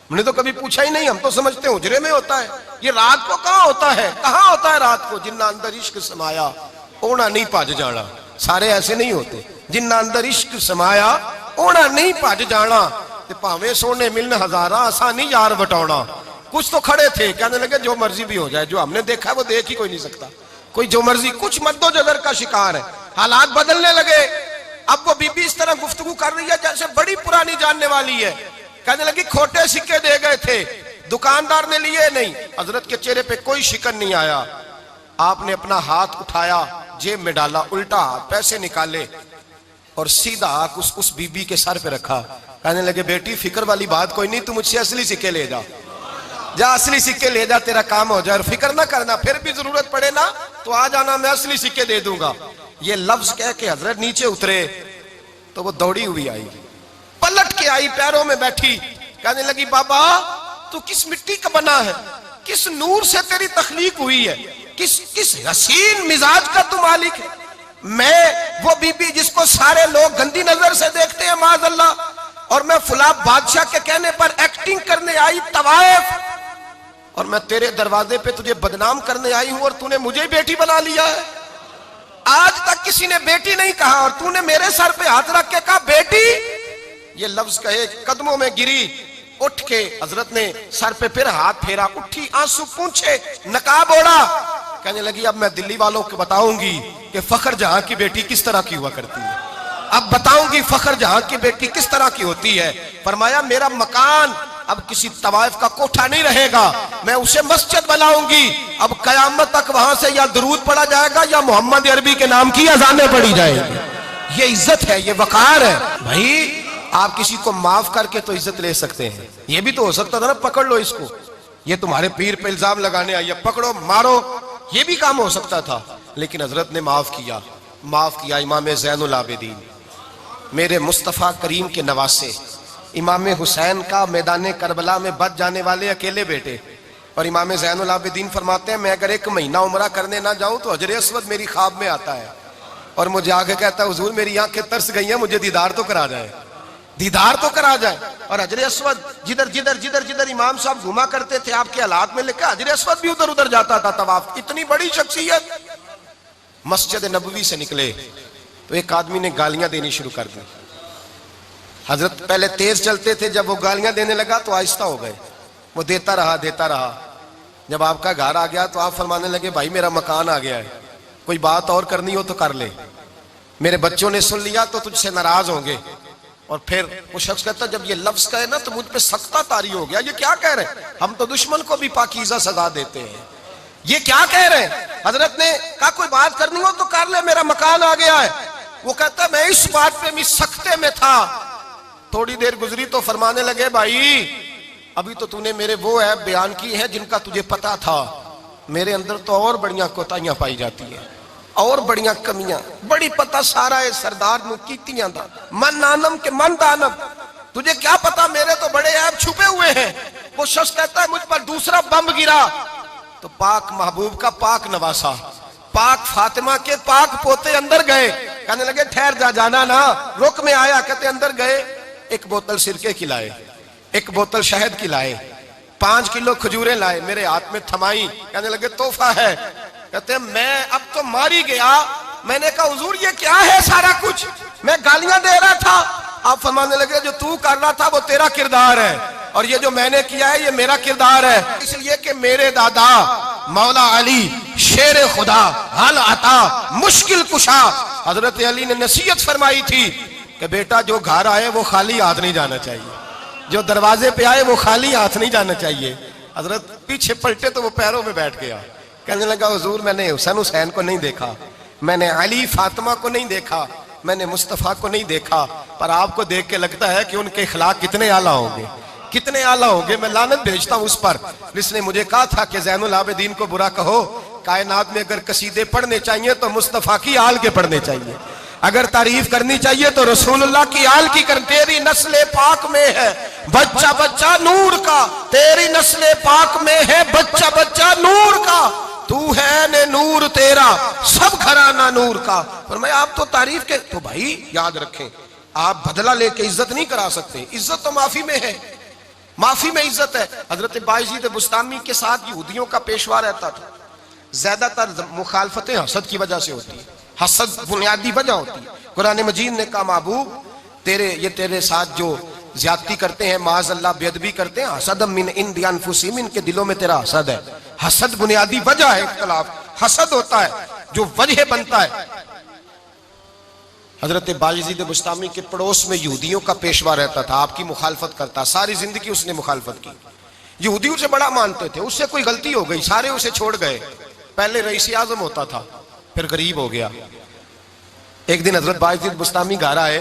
हमने तो कभी पूछा ही नहीं, हम तो समझते हुजरे में होता है, ये रात को कहाँ होता है, कहाँ होता है रात को? जिन्ना अंदर इश्क समाया ओना नहीं भज जाना। सारे ऐसे नहीं होते, जिन्ना अंदर इश्क समाया ओना नहीं भज जाना, भावे सोने मिलन हजारा आसानी यार बटौना। कुछ तो खड़े थे, कहने लगे जो मर्जी भी हो जाए, जो हमने देखा वो देख ही कोई नहीं सकता, कोई जो मर्जी, कुछ मद्दोजहर का शिकार है। हालात बदलने लगे। अब वो बीबी इस तरह गुफ्तगू कर रही है जैसे बड़ी पुरानी जानने वाली है। कहने लगी खोटे सिक्के दे गए थे, दुकानदार ने लिए नहीं। हजरत के चेहरे पे कोई शिकन नहीं आया। आपने अपना हाथ उठाया, जेब में डाला, उल्टा हाथ, पैसे निकाले और सीधा हाथ उस बीबी के सर पे रखा। कहने लगे बेटी फिक्र वाली बात कोई नहीं, तू मुझसे असली सिक्के ले जा, जा असली सिक्के ले जा, तेरा काम हो जाए, और फिक्र ना करना, फिर भी जरूरत पड़े ना तो आ जाना, मैं असली सिक्के दे दूंगा। ये लफ्ज कह के हजरत नीचे उतरे तो वो दौड़ी हुई आई, पलट के आई, पैरों में बैठी, कहने लगी बाबा तू किस मिट्टी का बना है, किस नूर से तेरी तखलीक हुई है, किस हसीन मिजाज का तू मालिक है। मैं वो बीबी जिसको सारे लोग गंदी नजर से देखते हैं माज़अल्लाह, और मैं फुला बादशाह के कहने पर एक्टिंग करने आई तवाइफ, और मैं तेरे दरवाजे पे तुझे बदनाम करने आई हूं और तूने मुझे बेटी बना लिया है। आज तक किसी ने बेटी नहीं कहा और तूने मेरे सर पे हाथ रख के कहा बेटी। ये लफ्ज कहे कदमों में गिरी, उठ के हजरत ने सर पे फिर हाथ फेरा, उठी, आंसू पूंछे, नकाब ओढ़ा, कहने लगी अब मैं दिल्ली वालों को बताऊंगी कि फखर जहां की बेटी किस तरह की हुआ करती है, अब बताऊंगी फखर जहां की बेटी किस तरह की होती है। फरमाया मेरा मकान अब किसी तवाइफ का कोठा नहीं रहेगा, मैं उसे मस्जिद बनाऊंगी। अब कयामत तक वहां से या दरूद पढ़ा जाएगा या मोहम्मद अरबी के नाम की अजानें पढ़ी जाएंगी। ये इज्जत है, ये वकार है। भाई आप किसी को माफ करके तो इज्जत ले सकते हैं, ये भी तो हो सकता था ना पकड़ लो इसको, ये तुम्हारे पीर पे इल्जाम लगाने आई है, पकड़ो मारो, ये भी काम हो सकता था। लेकिन हजरत ने माफ किया, माफ किया। इमाम ज़ैनुल आबिदीन, मेरे मुस्तफ़ा करीम के नवासे, इमाम हुसैन का मैदान करबला में बच जाने वाले अकेले बेटे, और इमाम ज़ैनुल आबिदीन फरमाते हैं मैं अगर 1 महीना उम्रा करने ना जाऊं तो हजर अस्वद मेरी ख्वाब में आता है और मुझे आगे कहता है हुजूर मेरी आंखें तरस गई हैं, मुझे दीदार तो करा जाए, दीदार तो करा जाए। और हजर अस्वद जिधर जिधर जिधर जिधर इमाम साहब घुमा करते थे आपके हालात में लिखा हजर अस्वद भी उधर उधर जाता था तवाफ। इतनी बड़ी शख्सियत। मस्जिद नबवी से निकले तो एक आदमी ने गालियां देनी शुरू कर दी। हजरत पहले तेज चलते थे, जब वो गालियां देने लगा तो आहिस्ता हो गए। वो देता रहा देता रहा। जब आपका घर आ गया तो आप फरमाने लगे भाई मेरा मकान आ गया है, कोई बात और करनी हो तो कर ले, मेरे बच्चों ने सुन लिया तो तुझसे नाराज होंगे। और फिर वो शख्स कहता जब ये लफ्ज कहे ना तो मुझ पे सख्ता तारी हो गया, ये क्या कह रहे हैं, हम तो दुश्मन को भी पाकीज़ा सजा देते हैं, ये क्या कह रहे हैं। हजरत ने कहा कोई बात करनी हो तो कर ले, मेरा मकान आ गया है। वो कहता मैं इस बात पे भी सख्ते में था। थोड़ी देर गुजरी तो फरमाने लगे भाई अभी तो तूने मेरे वो ऐप बयान की है जिनका तुझे पता था, मेरे अंदर तो और बढ़िया कोताहियां पाई जाती हैं, और बढ़िया कमियां, बड़ी पता सारा है सरदार नु कीतियां दा मन नानम के मन दानम, तुझे क्या पता मेरे तो बड़े ऐप छुपे हुए हैं। वो शख्स कहता है मुझ पर दूसरा बम गिरा तो पाक महबूब का पाक नवासा, पाक फातिमा के पाक पोते अंदर गए। कहने लगे ठहर जा, जाना ना, रुक में आया। कहते अंदर गए, 1 बोतल सिरके की लाए, 1 बोतल शहद की लाए, 5 किलो खजूरें लाए, मेरे हाथ में थमाई। कहने लगे तोहफा है। कहते मैं अब तो मारी गया। मैंने कहा हुजूर ये क्या है सारा कुछ, मैं गालियां दे रहा था। आप फरमाने लगे जो तू कर रहा था वो तेरा किरदार है और ये जो मैंने किया है ये मेरा किरदार है। इसलिए कि मेरे दादा मौला अली शेर खुदा हल अता मुश्किल कुशा, हजरत अली ने नसीहत फरमाई थी कि बेटा जो घर आए वो खाली हाथ नहीं जाना चाहिए, जो दरवाजे पे आए वो खाली हाथ नहीं जाना चाहिए। हजरत पीछे पलटे तो वो पैरों में बैठ गया। कहने लगा हुजूर मैंने हुसैन को नहीं देखा, मैंने अली फातिमा को नहीं देखा, मैंने मुस्तफ़ा को नहीं देखा, पर आपको देख के लगता है कि उनके अखलाक कितने आला होंगे, कितने आला होंगे। मैं लानत भेजता हूं उस पर जिसने मुझे कहा था कि ज़ैनुल आबिदीन को बुरा कहो, कायनात में अगर कसीदे पढ़ने चाहिए तो मुस्तफ़ा की आल के पढ़ने चाहिए, अगर तारीफ करनी चाहिए तो रसूलुल्लाह की आल की कर। तेरी नस्ले पाक में है बच्चा बच्चा नूर का, तेरी नस्ले पाक में है बच्चा बच्चा नूर का, तू है ने नूर तेरा सब घराना नूर का। पर मैं आप तो तारीफ के तो भाई याद रखें, आप बदला लेके इज्जत नहीं करा सकते, इज्जत तो माफी में है, माफी में इज्जत है। हजरत बायजीद बुस्तामी के साथ यहूदियों का पेशवा रहता था। ज्यादातर मुखालफतें हसद की वजह से होती है, हसद बुनियादी वजह होती है। कुरान मजीद ने कहा महबूब तेरे साथ जो ज्यादती करते हैं, माज़अल्लाह बेअदबी करते हैं, हसद मिन इंदी अनफुसिहिम, इनके दिलों में तेरा हसद है। हसद बुनियादी वजह है इख्तिलाफ, हसद होता है जो वजह बनता है। हजरत बायजीद बुस्तामी के पड़ोस में यहूदियों का पेशवा रहता था, आपकी मुखालफत करता, सारी जिंदगी उसने मुखालफत की। यहूदी उसे बड़ा मानते थे, उससे कोई गलती हो गई सारे उसे छोड़ गए। पहले रईस आजम होता था, फिर गरीब हो गया। एक दिन हजरत बायजीद बुस्तामी घर आए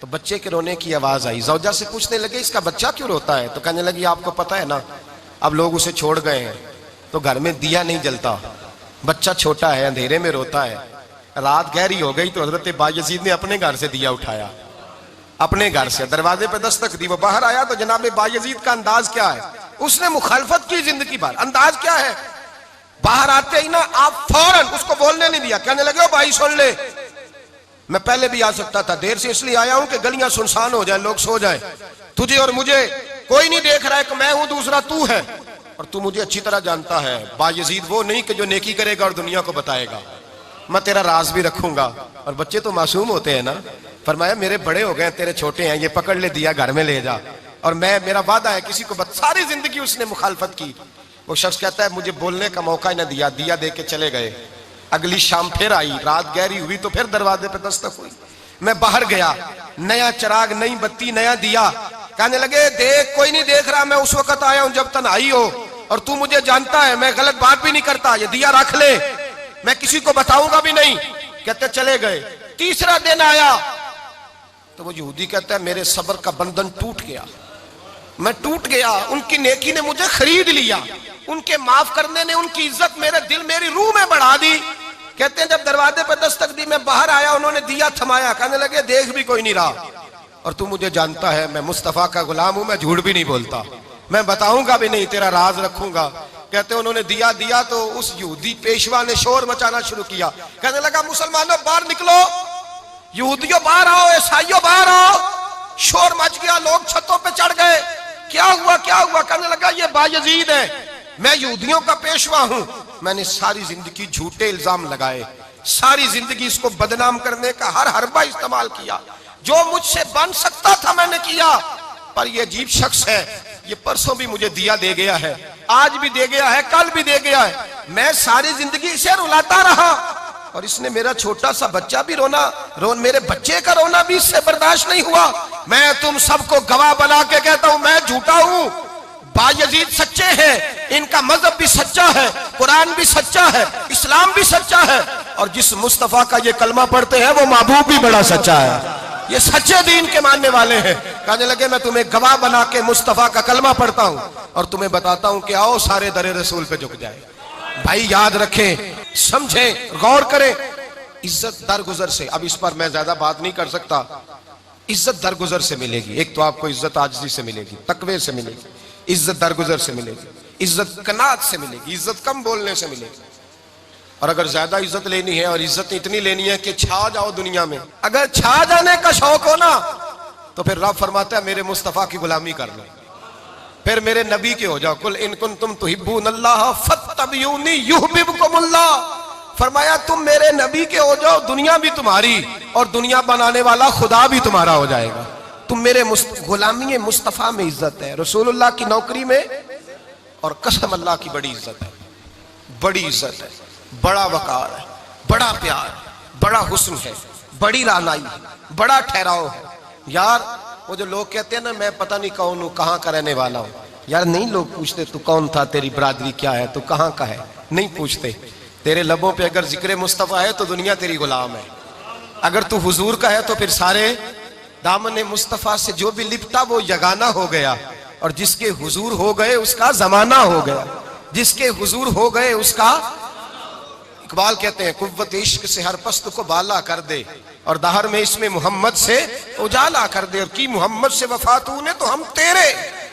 तो बच्चे के रोने की आवाज आई। जौजा से पूछने लगे इसका बच्चा क्यों रोता है, तो कहने लगी आपको पता है ना अब लोग उसे छोड़ गए हैं तो घर में दिया नहीं जलता, बच्चा छोटा है अंधेरे में रोता है। रात गहरी हो गई तो हजरत बायजीद ने अपने घर से दिया उठाया, अपने घर से दरवाजे पे दस्तक दी। वो बाहर आया तो जनाब बायजीद का अंदाज क्या है, उसने मुखालफत की जिंदगी भर। अंदाज क्या है, बाहर आते ही ना आप फौरन उसको बोलने नहीं दिया। कहने लगे ओ भाई सुन ले, मैं पहले भी आ सकता था, देर से इसलिए आया हूं कि गलियां सुनसान हो जाए, लोग सो जाए, तुझे और मुझे कोई नहीं देख रहा है कि मैं हूं दूसरा तू है, और तू मुझे अच्छी तरह जानता है। बायजीद वो नहीं कि जो नेकी करेगा और दुनिया को बताएगा, मैं तेरा राज भी रखूंगा। और बच्चे तो मासूम होते हैं ना। फरमाया मेरे बड़े हो गए तेरे छोटे हैं, ये पकड़ ले दिया घर में ले जा, और मैं मेरा वादा है किसी को सारी जिंदगी उसने मुखालफत की। वो शख्स कहता है मुझे बोलने का मौका ही ना दिया, दिया दे के चले गए। अगली शाम फिर आई, रात गहरी हुई तो फिर दरवाजे पे दस्तक हुई। मैं बाहर गया, नया चिराग, नई बत्ती, नया दिया। कहने लगे देख कोई नहीं देख रहा, मैं उस वक्त आया हूं जब तन्हाई हो, और तू मुझे जानता है मैं गलत बात भी नहीं करता, ये दिया रख ले, मैं किसी को बताऊंगा भी नहीं। कहते चले गए। तीसरा दिन आया तो वो यहूदी कहता है मेरे सब्र का बंधन टूट गया, मैं टूट गया, उनकी नेकी ने मुझे खरीद लिया, उनके माफ करने ने उनकी इज्जत मेरे दिल मेरी रूह में बढ़ा दी। कहते हैं जब दरवाजे पर दस्तक दी, मैं बाहर आया, उन्होंने दिया थमाया। कहने लगे देख भी कोई नहीं रहा, और तू मुझे जानता है मैं मुस्तफा का गुलाम हूं, मैं झूठ भी नहीं बोलता, मैं बताऊंगा भी नहीं, तेरा राज रखूंगा। कहते उन्होंने दिया दिया तो उस यहूदी पेशवा ने शोर मचाना शुरू किया, कहने लगा मुसलमानों बाहर निकलो, यहूदियों बाहर आओ, ईसाइयों बाहर आओ। शोर मच गया, लोग छतों पे चढ़ गए। क्या हुआ क्या हुआ? कहने लगा ये बायजीद है, मैं यहूदियों का पेशवा हूं। मैंने सारी जिंदगी झूठे इल्जाम लगाए, सारी जिंदगी इसको बदनाम करने का हर हरबा इस्तेमाल किया, जो मुझसे बन सकता था मैंने किया। पर ये अजीब शख्स है, ये परसों भी मुझे दिया दे गया है, आज भी दे गया है, कल भी दे गया है। मैं सारी जिंदगी इसे रुलाता रहा और इसने मेरा छोटा सा बच्चा भी मेरे बच्चे का रोना भी इससे बर्दाश्त नहीं हुआ। मैं तुम सबको गवाह बना के कहता हूं मैं झूठा हूं, बायजीद सच्चे हैं, इनका मजहब भी सच्चा है, कुरान भी सच्चा है, इस्लाम भी सच्चा है, और जिस मुस्तफा का ये कलमा पढ़ते हैं वो महबूब भी बड़ा सच्चा है, ये सच्चे दीन के मानने वाले हैं। कहने लगे मैं तुम्हें गवाह बना के मुस्तफा का कलमा पढ़ता हूं और तुम्हें बताता हूं कि आओ सारे दरे रसूल पे झुक जाए। भाई याद रखें, समझें, गौर करें, इज्जत दरगुजर से, अब इस पर मैं ज्यादा बात नहीं कर सकता, इज्जत दरगुजर से मिलेगी। एक तो आपको इज्जत आजिज़ी से मिलेगी, तकवे से मिलेगी, इज्जत दरगुजर से मिलेगी, इज्जत कनात से मिलेगी, इज्जत कम बोलने से मिलेगी। और अगर ज्यादा इज्जत लेनी है और इज्जत इतनी लेनी है कि छा जाओ दुनिया में, अगर छा जाने का शौक हो ना, तो फिर रब फरमाता है मेरे मुस्तफा की गुलामी कर लो, फिर मेरे नबी के हो जाओ। कुल इन कुंतुम तुहिब्बूनल्लाह फत्तबिऊनी युहब्बिबकुमुल्लाह, फरमाया तुम मेरे नबी के हो जाओ, दुनिया भी तुम्हारी और दुनिया बनाने वाला खुदा भी तुम्हारा हो जाएगा। तुम मेरे गुलामी मुस्तफा में इज्जत है, रसूलुल्लाह की नौकरी में, और कसम अल्लाह की बड़ी इज्जत है, बड़ी इज्जत है, बड़ा वकार है, बड़ा प्यार, बड़ा हुस्न है, बड़ी रानाई, बड़ा ठहराव है। यार वो जो लोग कहते हैं ना मैं पता नहीं कौन हूं, कहां का रहने वाला हूं, यार नहीं लोग पूछते तू कौन था, तेरी बरादरी क्या है, तू कहां का है, नहीं पूछते। तेरे लबों पे अगर जिक्र मुस्तफा है तो दुनिया तेरी गुलाम है, अगर तू हुजूर का है तो फिर सारे दामन मुस्तफा से जो भी लिपटा वो यगाना हो गया, और जिसके हुजूर हो गए उसका जमाना हो गया, जिसके हुजूर हो गए उसका। इकबाल कहते हैं कुव्वत इश्क से हर पस्त को बाला कर दे और दहर में इसमें मोहम्मद से उजाला कर दे। और की मोहम्मद से वफा तूने तो हम तेरे,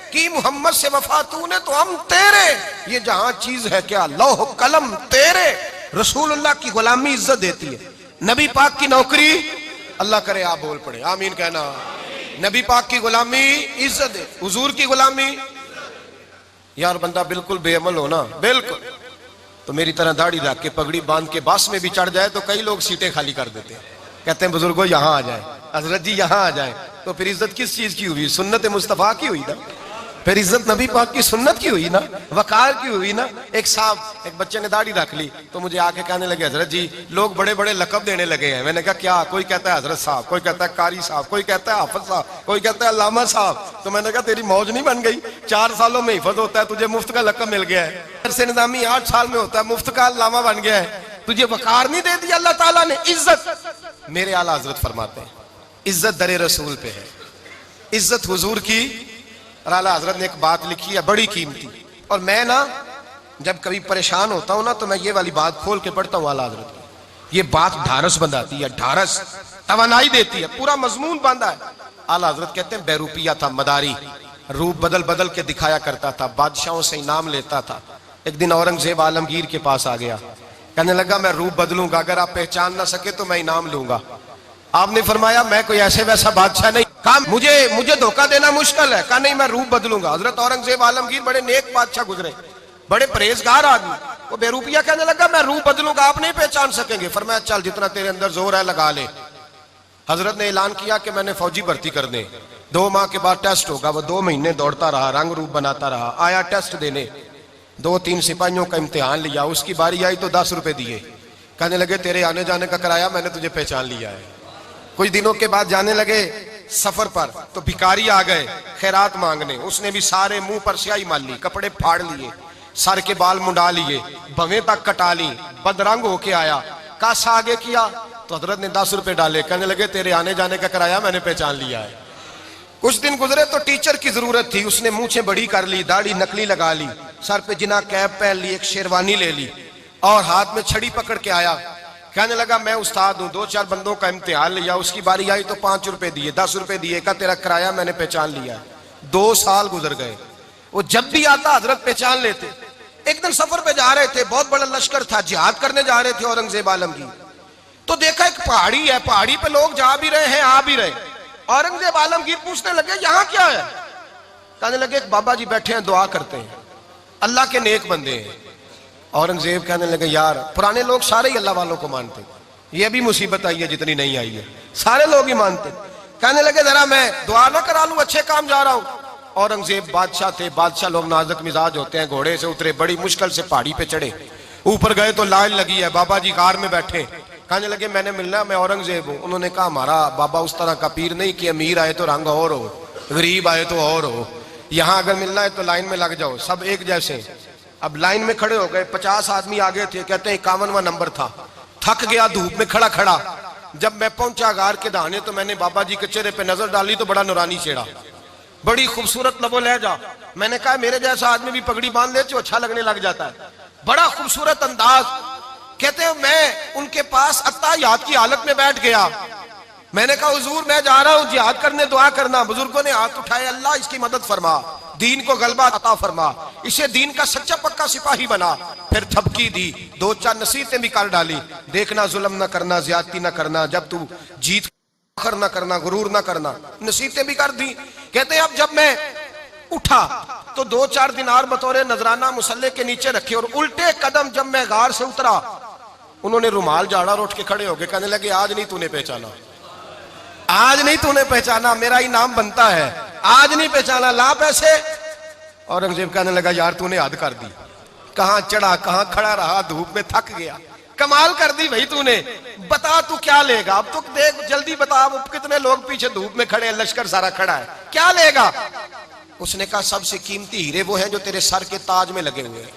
की मोहम्मद से वफा तूने तो हम तेरे, ये जहां चीज है क्या लौह कलम तेरे। रसूलुल्लाह की गुलामी इज्जत देती है, नबी पाक की नौकरी, अल्लाह करे आप बोल पड़े आमीन कहना, नबी पाक की गुलामी इज्जत है, हुजूर की गुलामी। यार बंदा बिल्कुल बेअमल हो ना, बिल्कुल, तो मेरी तरह दाढ़ी रख के पगड़ी बांध के बस में भी चढ़ जाए तो कई लोग सीटें खाली कर देते हैं, कहते हैं बुजुर्गों यहां आ जाए, हजरत जी यहां आ जाए। तो फिर इज्जत किस चीज की हुई? सुन्नत मुस्तफा की हुई ना, फिर इज्जत नबी पाक की सुन्नत की हुई ना, वकार की हुई ना। एक साहब, एक बच्चे ने दाढ़ी रख ली तो मुझे आके कहने लगे हजरत जी लोग बड़े बड़े लकब देने लगे हैं। मैंने कहा क्या? कोई कहता है हजरत साहब, कोई कहता है कारी साहब, कोई कहता है हाफिज साहब, कोई कहता है अल्लामा साहब। तो मैंने कहा तेरी मौज नहीं बन गई, 4 सालों में हिफज होता है, तुझे मुफ्त का लकब मिल गया है, से निजामी 8 साल में होता है, मुफ्त का अल्लामा बन गया है, तुझे वकार नहीं दे दिया अल्लाह ताला ने। इज्जत मेरे आला हजरत फरमाते हैं इज्जत दरे रसूल पे है, इज्जत हुजूर की। और आला हजरत ने एक बात लिखी है बड़ी कीमती, और मैं ना जब कभी परेशान होता हूं ना तो मैं ये वाली बात खोल के पढ़ता हूं आला हजरत की। ये बात ढारस बंधाती है, ढारस तवानाई देती है, पूरा मजमून बांधा है। आला हजरत कहते हैं बैरूपिया था मदारी, रूप बदल बदल के दिखाया करता था, बादशाहों से इनाम लेता था। एक दिन औरंगजेब आलमगीर के पास आ गया, कहने लगा मैं रूप बदलूंगा, अगर आप पहचान ना सके तो मैं इनाम लूंगा। आपने फरमाया मैं कोई ऐसे वैसा बादशाह नहीं, कहा मुझे धोखा देना मुश्किल है, कहा नहीं मैं रूप बदलूंगा। हजरत औरंगजेब आलमगीर बड़े नेक बादशाह गुजरे, बड़े परहेजगार आदमी, वो बेरूपिया कहने लगा मैं रूप बदलूंगा, आप नहीं पहचान सकेंगे। फरमाया चल जितना तेरे अंदर जोर है लगा ले। हजरत ने ऐलान किया कि मैंने फौजी भर्ती कर दे, 2 माह के बाद टेस्ट होगा। वो 2 महीने दौड़ता रहा, रंग रूप बनाता रहा, आया टेस्ट देने, 2-3 सिपाहियों का इम्तिहान लिया, उसकी बारी आई तो 10 रुपए दिए, कहने लगे तेरे आने जाने का किराया मैंने तुझे पहचान लिया है। कुछ दिनों के बाद जाने लगे सफर पर तो भिखारी आ गए खैरात मांगने, उसने भी सारे मुंह पर स्याही मार ली, कपड़े फाड़ लिए, सर के बाल मुंडा लिए, भवें तक कटा ली, बदरंग होके आया, कासा आगे किया तो हजरत ने 10 रुपए डाले, कहने लगे तेरे आने जाने का किराया मैंने पहचान लिया है। कुछ दिन गुजरे तो टीचर की जरूरत थी, उसने मूछें बड़ी कर ली, दाढ़ी नकली लगा ली, सर पे जिना कैप पहन ली, एक शेरवानी ले ली और हाथ में छड़ी पकड़ के आया, कहने लगा मैं उस्ताद हूं, 2-4 बंदों का इम्तिहान लिया, उसकी बारी आई तो 5 रुपए दिए, 10 रुपए दिए, का तेरा किराया मैंने पहचान लिया। 2 साल गुजर गए, वो जब भी आता हजरत पहचान लेते। एक दिन सफर पे जा रहे थे, बहुत बड़ा लश्कर था, जिहाद करने जा रहे थे औरंगजेब आलमगीर। तो देखा एक पहाड़ी है, पहाड़ी पे लोग जा भी रहे हैं, आ भी रहे। औरंगजेब आलमगीर पूछने लगे यहाँ क्या है? कहने लगे एक बाबा जी बैठे हैं, दुआ करते हैं, अल्लाह के नेक बंदे हैं। औरंगजेब कहने लगे यार पुराने लोग सारे ही अल्लाह वालों को मानते, ये भी मुसीबत आई है जितनी नहीं आई है, सारे लोग ही मानते। कहने लगे जरा मैं दुआ ना करा लूं, अच्छे काम जा रहा हूं। औरंगजेब बादशाह थे, बादशाह लोग नाजुक मिजाज होते हैं, घोड़े से उतरे, बड़ी मुश्किल से पहाड़ी पे चढ़े, ऊपर गए तो लाइन लगी है, बाबा जी कार में बैठे। कहने लगे मैंने मिलना, मैं औरंगजेब हूं। उन्होंने कहा हमारा बाबा उस तरह का पीर नहीं कि अमीर आए तो रंग और हो, गरीब आए तो और हो, यहाँ अगर मिलना है तो लाइन में लग जाओ, सब एक जैसे। अब लाइन में खड़े हो गए, 50 आदमी आगे थे, कहते हैं 51वां नंबर था। थक गया धूप में खड़ा खड़ा। जब मैं पहुंचा गार के दाने तो मैंने बाबा जी के चेहरे पे नजर डाली तो बड़ा नूरानी चेहरा, बड़ी खूबसूरत लबो लहजा। मैंने कहा मेरे जैसा आदमी भी पगड़ी बांध ले तो अच्छा लगने लग जाता है, बड़ा खूबसूरत अंदाज। कहते हैं मैं उनके पास अत्ताहियात की हालत में बैठ गया। मैंने कहा हुजूर मैं जा रहा हूं जिहाद करने, दुआ करना। बुजुर्गों ने हाथ उठाए, अल्लाह इसकी मदद फरमा, दीन को गलबा अता फरमा, इसे दीन का सच्चा पक्का सिपाही बना। फिर थपकी दी, 2-4 नसीहतें भी कर डाली, देखना जुल्म न करना, ज्यादती न करना, जब तू जीत फखर न करना, गुरूर न करना, नसीहतें भी कर दी। कहते हैं अब जब मैं उठा तो 2-4 दिनार बतौरे नजराना मुसल्ले के नीचे रखे, और उल्टे कदम जब मैं गार से उतरा उन्होंने रुमाल झाड़ा और उठ के खड़े हो गए। कहने लगे आज नहीं तूने पहचाना, आज नहीं तूने पहचाना, मेरा इनाम बनता है, आज नहीं पहचाना, ला पैसे। औरंगजेब कहने लगा यार तूने हद कर दी, कहां चढ़ा कहां खड़ा रहा, धूप में थक गया, कमाल कर दी भाई तूने, बता तू क्या लेगा, अब तू देख जल्दी बता, अब कितने लोग पीछे धूप में खड़े हैं, लश्कर सारा खड़ा है, क्या लेगा? उसने कहा सबसे कीमती हीरे वो है जो तेरे सर के ताज में लगे हुए हैं,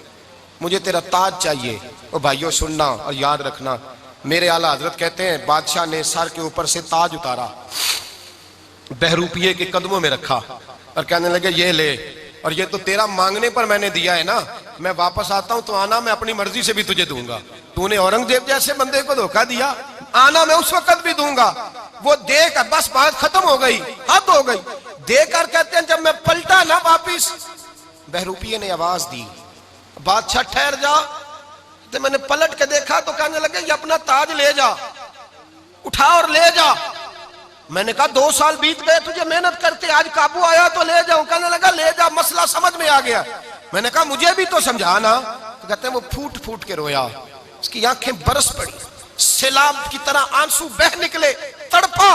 मुझे तेरा ताज चाहिए। ओ भाइयों सुनना और याद रखना, मेरे आला हजरत कहते हैं बादशाह ने सर के ऊपर से ताज उतारा, बहरूपिये के कदमों में रखा और कहने लगे ये ले, और ये तो तेरा मांगने पर मैंने दिया है ना, मैं वापस आता हूं तो आना मैं अपनी मर्जी से भी तुझे दूंगा। तूने औरंगजेब जैसे बंदे को धोखा दिया, आना मैं उस वक्त भी दूंगा। वो देकर बस बात खत्म हो गई, हद हो गई। देकर कहते हैं जब मैं पलटा ना वापिस, बहरूपिये ने आवाज दी बादशाह ठहर जा। तो मैंने पलट के देखा तो कहने लगे ये अपना ताज ले जा, उठा और ले जा। मैंने कहा 2 साल बीत गए तुझे मेहनत करते, आज काबू आया तो ले जाऊं। कहने लगा ले जा, मसला समझ में आ गया। मैंने कहा मुझे भी तो समझाना। तो कहते हैं वो फूट फूट के रोया, उसकी आंखें बरस पड़ी, सैलाब की तरह आंसू बह निकले, तड़पा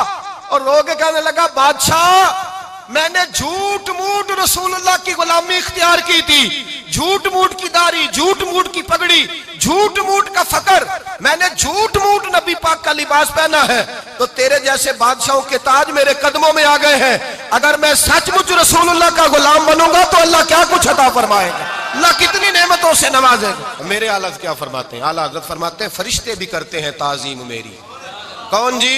और रो के कहने लगा बादशाह मैंने झूठ मूठ रसूलुल्लाह की गुलामी इख्तियार की थी, झूठ मूठ की दाढ़ी, झूठ मूठ की पगड़ी, झूठ मूठ का फकर, मैंने झूठ मूठ नबी पाक का लिबास पहना है, तो तेरे जैसे बादशाहों के ताज मेरे कदमों में आ गए हैं। अगर मैं सचमुच रसूलुल्लाह का गुलाम बनूंगा तो अल्लाह क्या कुछ अता फरमाएगा, अल्लाह कितनी नेमतों से नवाजेगा। मेरे आला क्या फरमाते हैं, आला हज़रत फरमाते हैं फरिश्ते भी करते हैं ताजीम मेरी। कौन जी?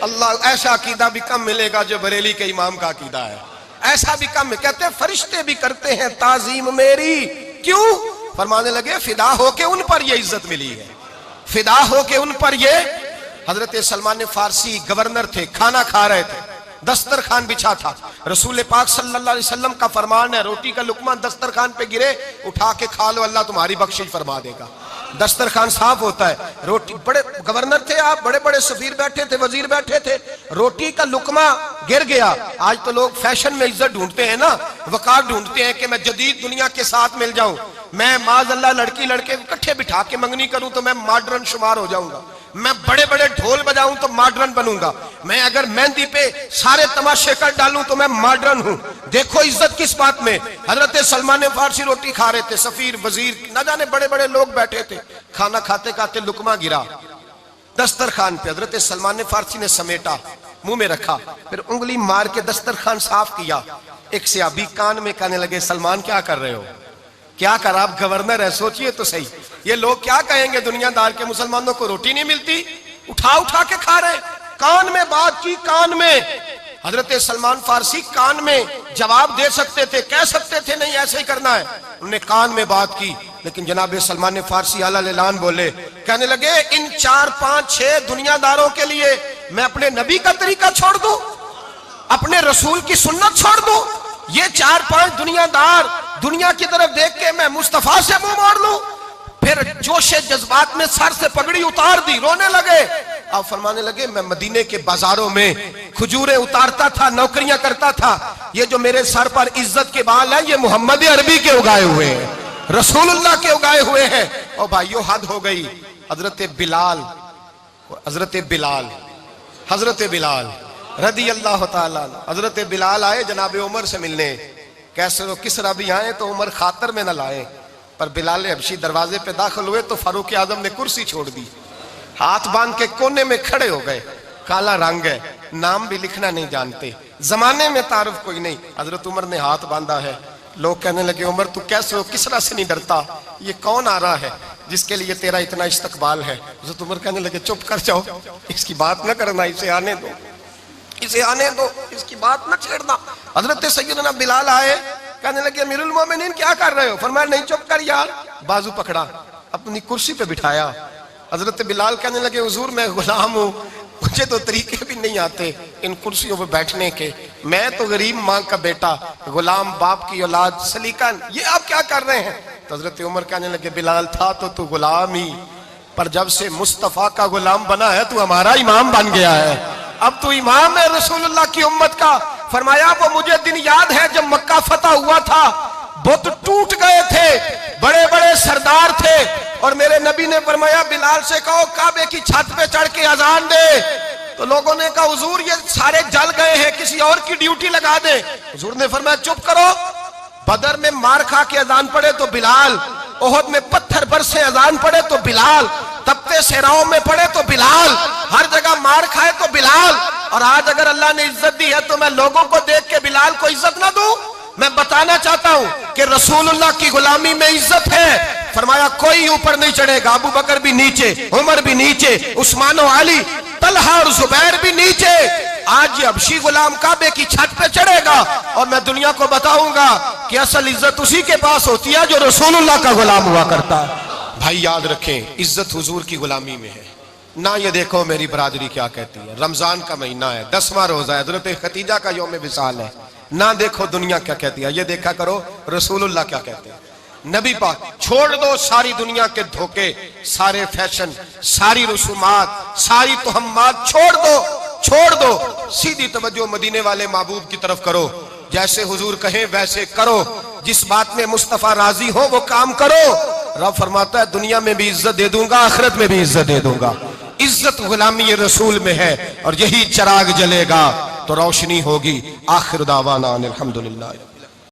अल्लाह। ऐसा अकीदा भी कम मिलेगा जो बरेली के इमाम का अकीदा है, ऐसा भी कम। कहते हैं फरिश्ते भी करते हैं ताजीम मेरी। क्यों? फरमाने लगे फिदा होके उन पर ये इज्जत मिली है, फिदा होके उन पर ये। हजरत सलमान फारसी गवर्नर थे, खाना खा रहे थे, दस्तरखान बिछा था, रसूल पाक सल्लल्लाहु अलैहि वसल्लम का फरमान है रोटी का लुकमा दस्तरखान पे गिरे उठा के खा लो, अल्लाह तुम्हारी बख्शिश फरमा देगा। दस्तरखान साफ होता है, रोटी, बड़े गवर्नर थे आप, बड़े बड़े सफीर बैठे थे, वजीर बैठे थे, रोटी का लुकमा गिर गया। आज तो लोग फैशन में इज्जत ढूंढते हैं ना, वकार ढूंढते हैं कि मैं जदीद दुनिया के साथ मिल जाऊं, मैं माज़अल्लाह लड़की लड़के इकट्ठे बिठा के मंगनी करूं तो मैं मॉडर्न शुमार हो जाऊंगा, मैं बड़े बड़े ढोल बजाऊं तो मॉडर्न बनूंगा, मैं अगर मेहंदी पे सारे तमाशे कर डालूं तो मैं मॉडर्न हूं। देखो इज्जत किस बात में। हजरत सलमान फारसी रोटी खा रहे थे, सफीर वजीर न जाने बड़े बड़े लोग बैठे थे, खाना खाते खाते लुकमा गिरा दस्तरखान पे। हजरत सलमान फारसी ने समेटा, मुंह में रखा, फिर उंगली मार के दस्तरखान साफ किया। एक सहाबी कान में कहने लगे सलमान क्या कर रहे हो, क्या कर, आप गवर्नर है, सोचिए तो सही, ये लोग क्या कहेंगे दुनियादार के, मुसलमानों को रोटी नहीं मिलती, उठा उठा के खा रहे। कान में बात की, कान में। हजरत सलमान फारसी कान में जवाब दे सकते थे, कह सकते थे नहीं ऐसे ही करना है, उन्होंने कान में बात की। लेकिन जनाब सलमान फारसी आला लेलान बोले, कहने लगे इन 4, 5, 6 दुनियादारों के लिए मैं अपने नबी का तरीका छोड़ दूं, अपने रसूल की सुन्नत छोड़ दूं? ये 4, 5 दुनियादार दुनिया की तरफ देख के मैं मुस्तफा से मुंह मोड़ लूं? फिर जोशे जज्बात में सर से पगड़ी उतार दी, रोने लगे। आप फरमाने लगे मैं मदीने के बाजारों में खजूरें उतारता था, नौकरियां करता था, ये जो मेरे सर पर इज्जत के बाल हैं ये मोहम्मद अरबी के उगाए हुए हैं, रसूलुल्लाह के उगाए हुए हैं। और भाइयों हद हो गई। हजरत बिलाल रदी अल्लाह ताला, हजरत बिलाल आए जनाब उमर से मिलने। कैसे वो किसरा भी आए तो उमर खातर में न लाए, पर बिलाल हबशी दरवाजे पे दाखिल हुए तो फारूक आजम ने कुर्सी छोड़ दी, हाथ बांध के कोने में खड़े हो गए। काला रंग है, नाम भी लिखना नहीं जानते, जमाने में तारुफ कोई नहीं। हजरत उमर ने हाथ बांधा है। लोग कहने लगे उमर तू कैसे हो, किसरा से नहीं डरता, ये कौन आ रहा है जिसके लिए तेरा इतना इस्तकबाल है? हजरत उमर कहने लगे चुप कर जाओ, इसकी बात न करना, इसे आने दो, इसे आने दो, इसकी बात न छेड़ना। हजरत सैयदना बिलाल आए, कहने लगे अमीरुल मोमिनीन क्या कर रहे हो? फरमाया नहीं चुप कर यार। बाजू पकड़ा, अपनी कुर्सी पे बिठाया। हजरत बिलाल कहने लगे हुजूर मैं गुलाम हूँ, मुझे तो तरीके भी नहीं आते इन कुर्सियों पे बैठने के, मैं तो गरीब माँ का बेटा, गुलाम बाप की औलाद, सलीका, ये आप क्या कर रहे हैं? तो हजरत उमर कहने लगे बिलाल था तो तू गुलाम ही, पर जब से मुस्तफा का गुलाम बना है तू हमारा इमाम बन गया है, अब तू इमाम है रसूलुल्लाह की उम्मत का। फरमाया वो मुझे दिन याद है जब मक्का फतह हुआ था, बुत टूट गए थे, बड़े बड़े सरदार थे, और मेरे नबी ने फरमाया बिलाल से कहो काबे की छत पे चढ़ के अजान दे। तो लोगों ने कहा हुजूर ये सारे जल गए हैं, किसी और की ड्यूटी लगा दे। हुजूर ने फरमाया चुप करो, बदर में मार खा के अजान पड़े तो बिलाल, ओहद में पत्थर बरसे अजान पड़े तो बिलाल, तपते सेराओं में पड़े तो बिलाल, हर जगह मार खाए तो बिलाल। और आज अगर अल्लाह ने इज्जत दी है तो मैं लोगों को देख के बिलाल को इज्जत ना दूं? मैं बताना चाहता हूं कि रसूलुल्लाह की गुलामी में इज्जत है। फरमाया कोई ऊपर नहीं चढ़ेगा, अबू बकर भी नीचे, उमर भी नीचे, उस्मान और अली, तलहा और जुबैर भी नीचे। आज ये हबशी गुलाम काबे की छत पे चढ़ेगा और मैं दुनिया को बताऊंगा कि असल इज्जत उसी के पास होती है जो रसूलुल्लाह का गुलाम हुआ करता है। भाई याद रखें इज्जत हुजूर की गुलामी में है ना। ये देखो मेरी बरादरी क्या कहती है, रमजान का महीना है, 10वां रोजा है, हज़रत खतीजा का यौम विसाल है, ना देखो दुनिया क्या कहती है, ये देखा करो रसूलुल्लाह क्या कहते हैं। नबी पाक छोड़ दो सारी दुनिया के धोखे, सारे फैशन, सारी रसूमात, सारी तोहम्मात छोड़ दो, सीधी तवज्जो मदीने वाले महबूब की तरफ करो। जैसे हुजूर कहें वैसे करो, जिस बात में मुस्तफा राजी हो वो काम करो। रब फरमाता है दुनिया में भी इज्जत दे दूंगा, आखिरत में भी इज्जत दे दूंगा। इज्जत गुलामी रसूल में है और यही चिराग जलेगा तो रोशनी होगी। आखिर दावाना अल्हम्दुलिल्लाह।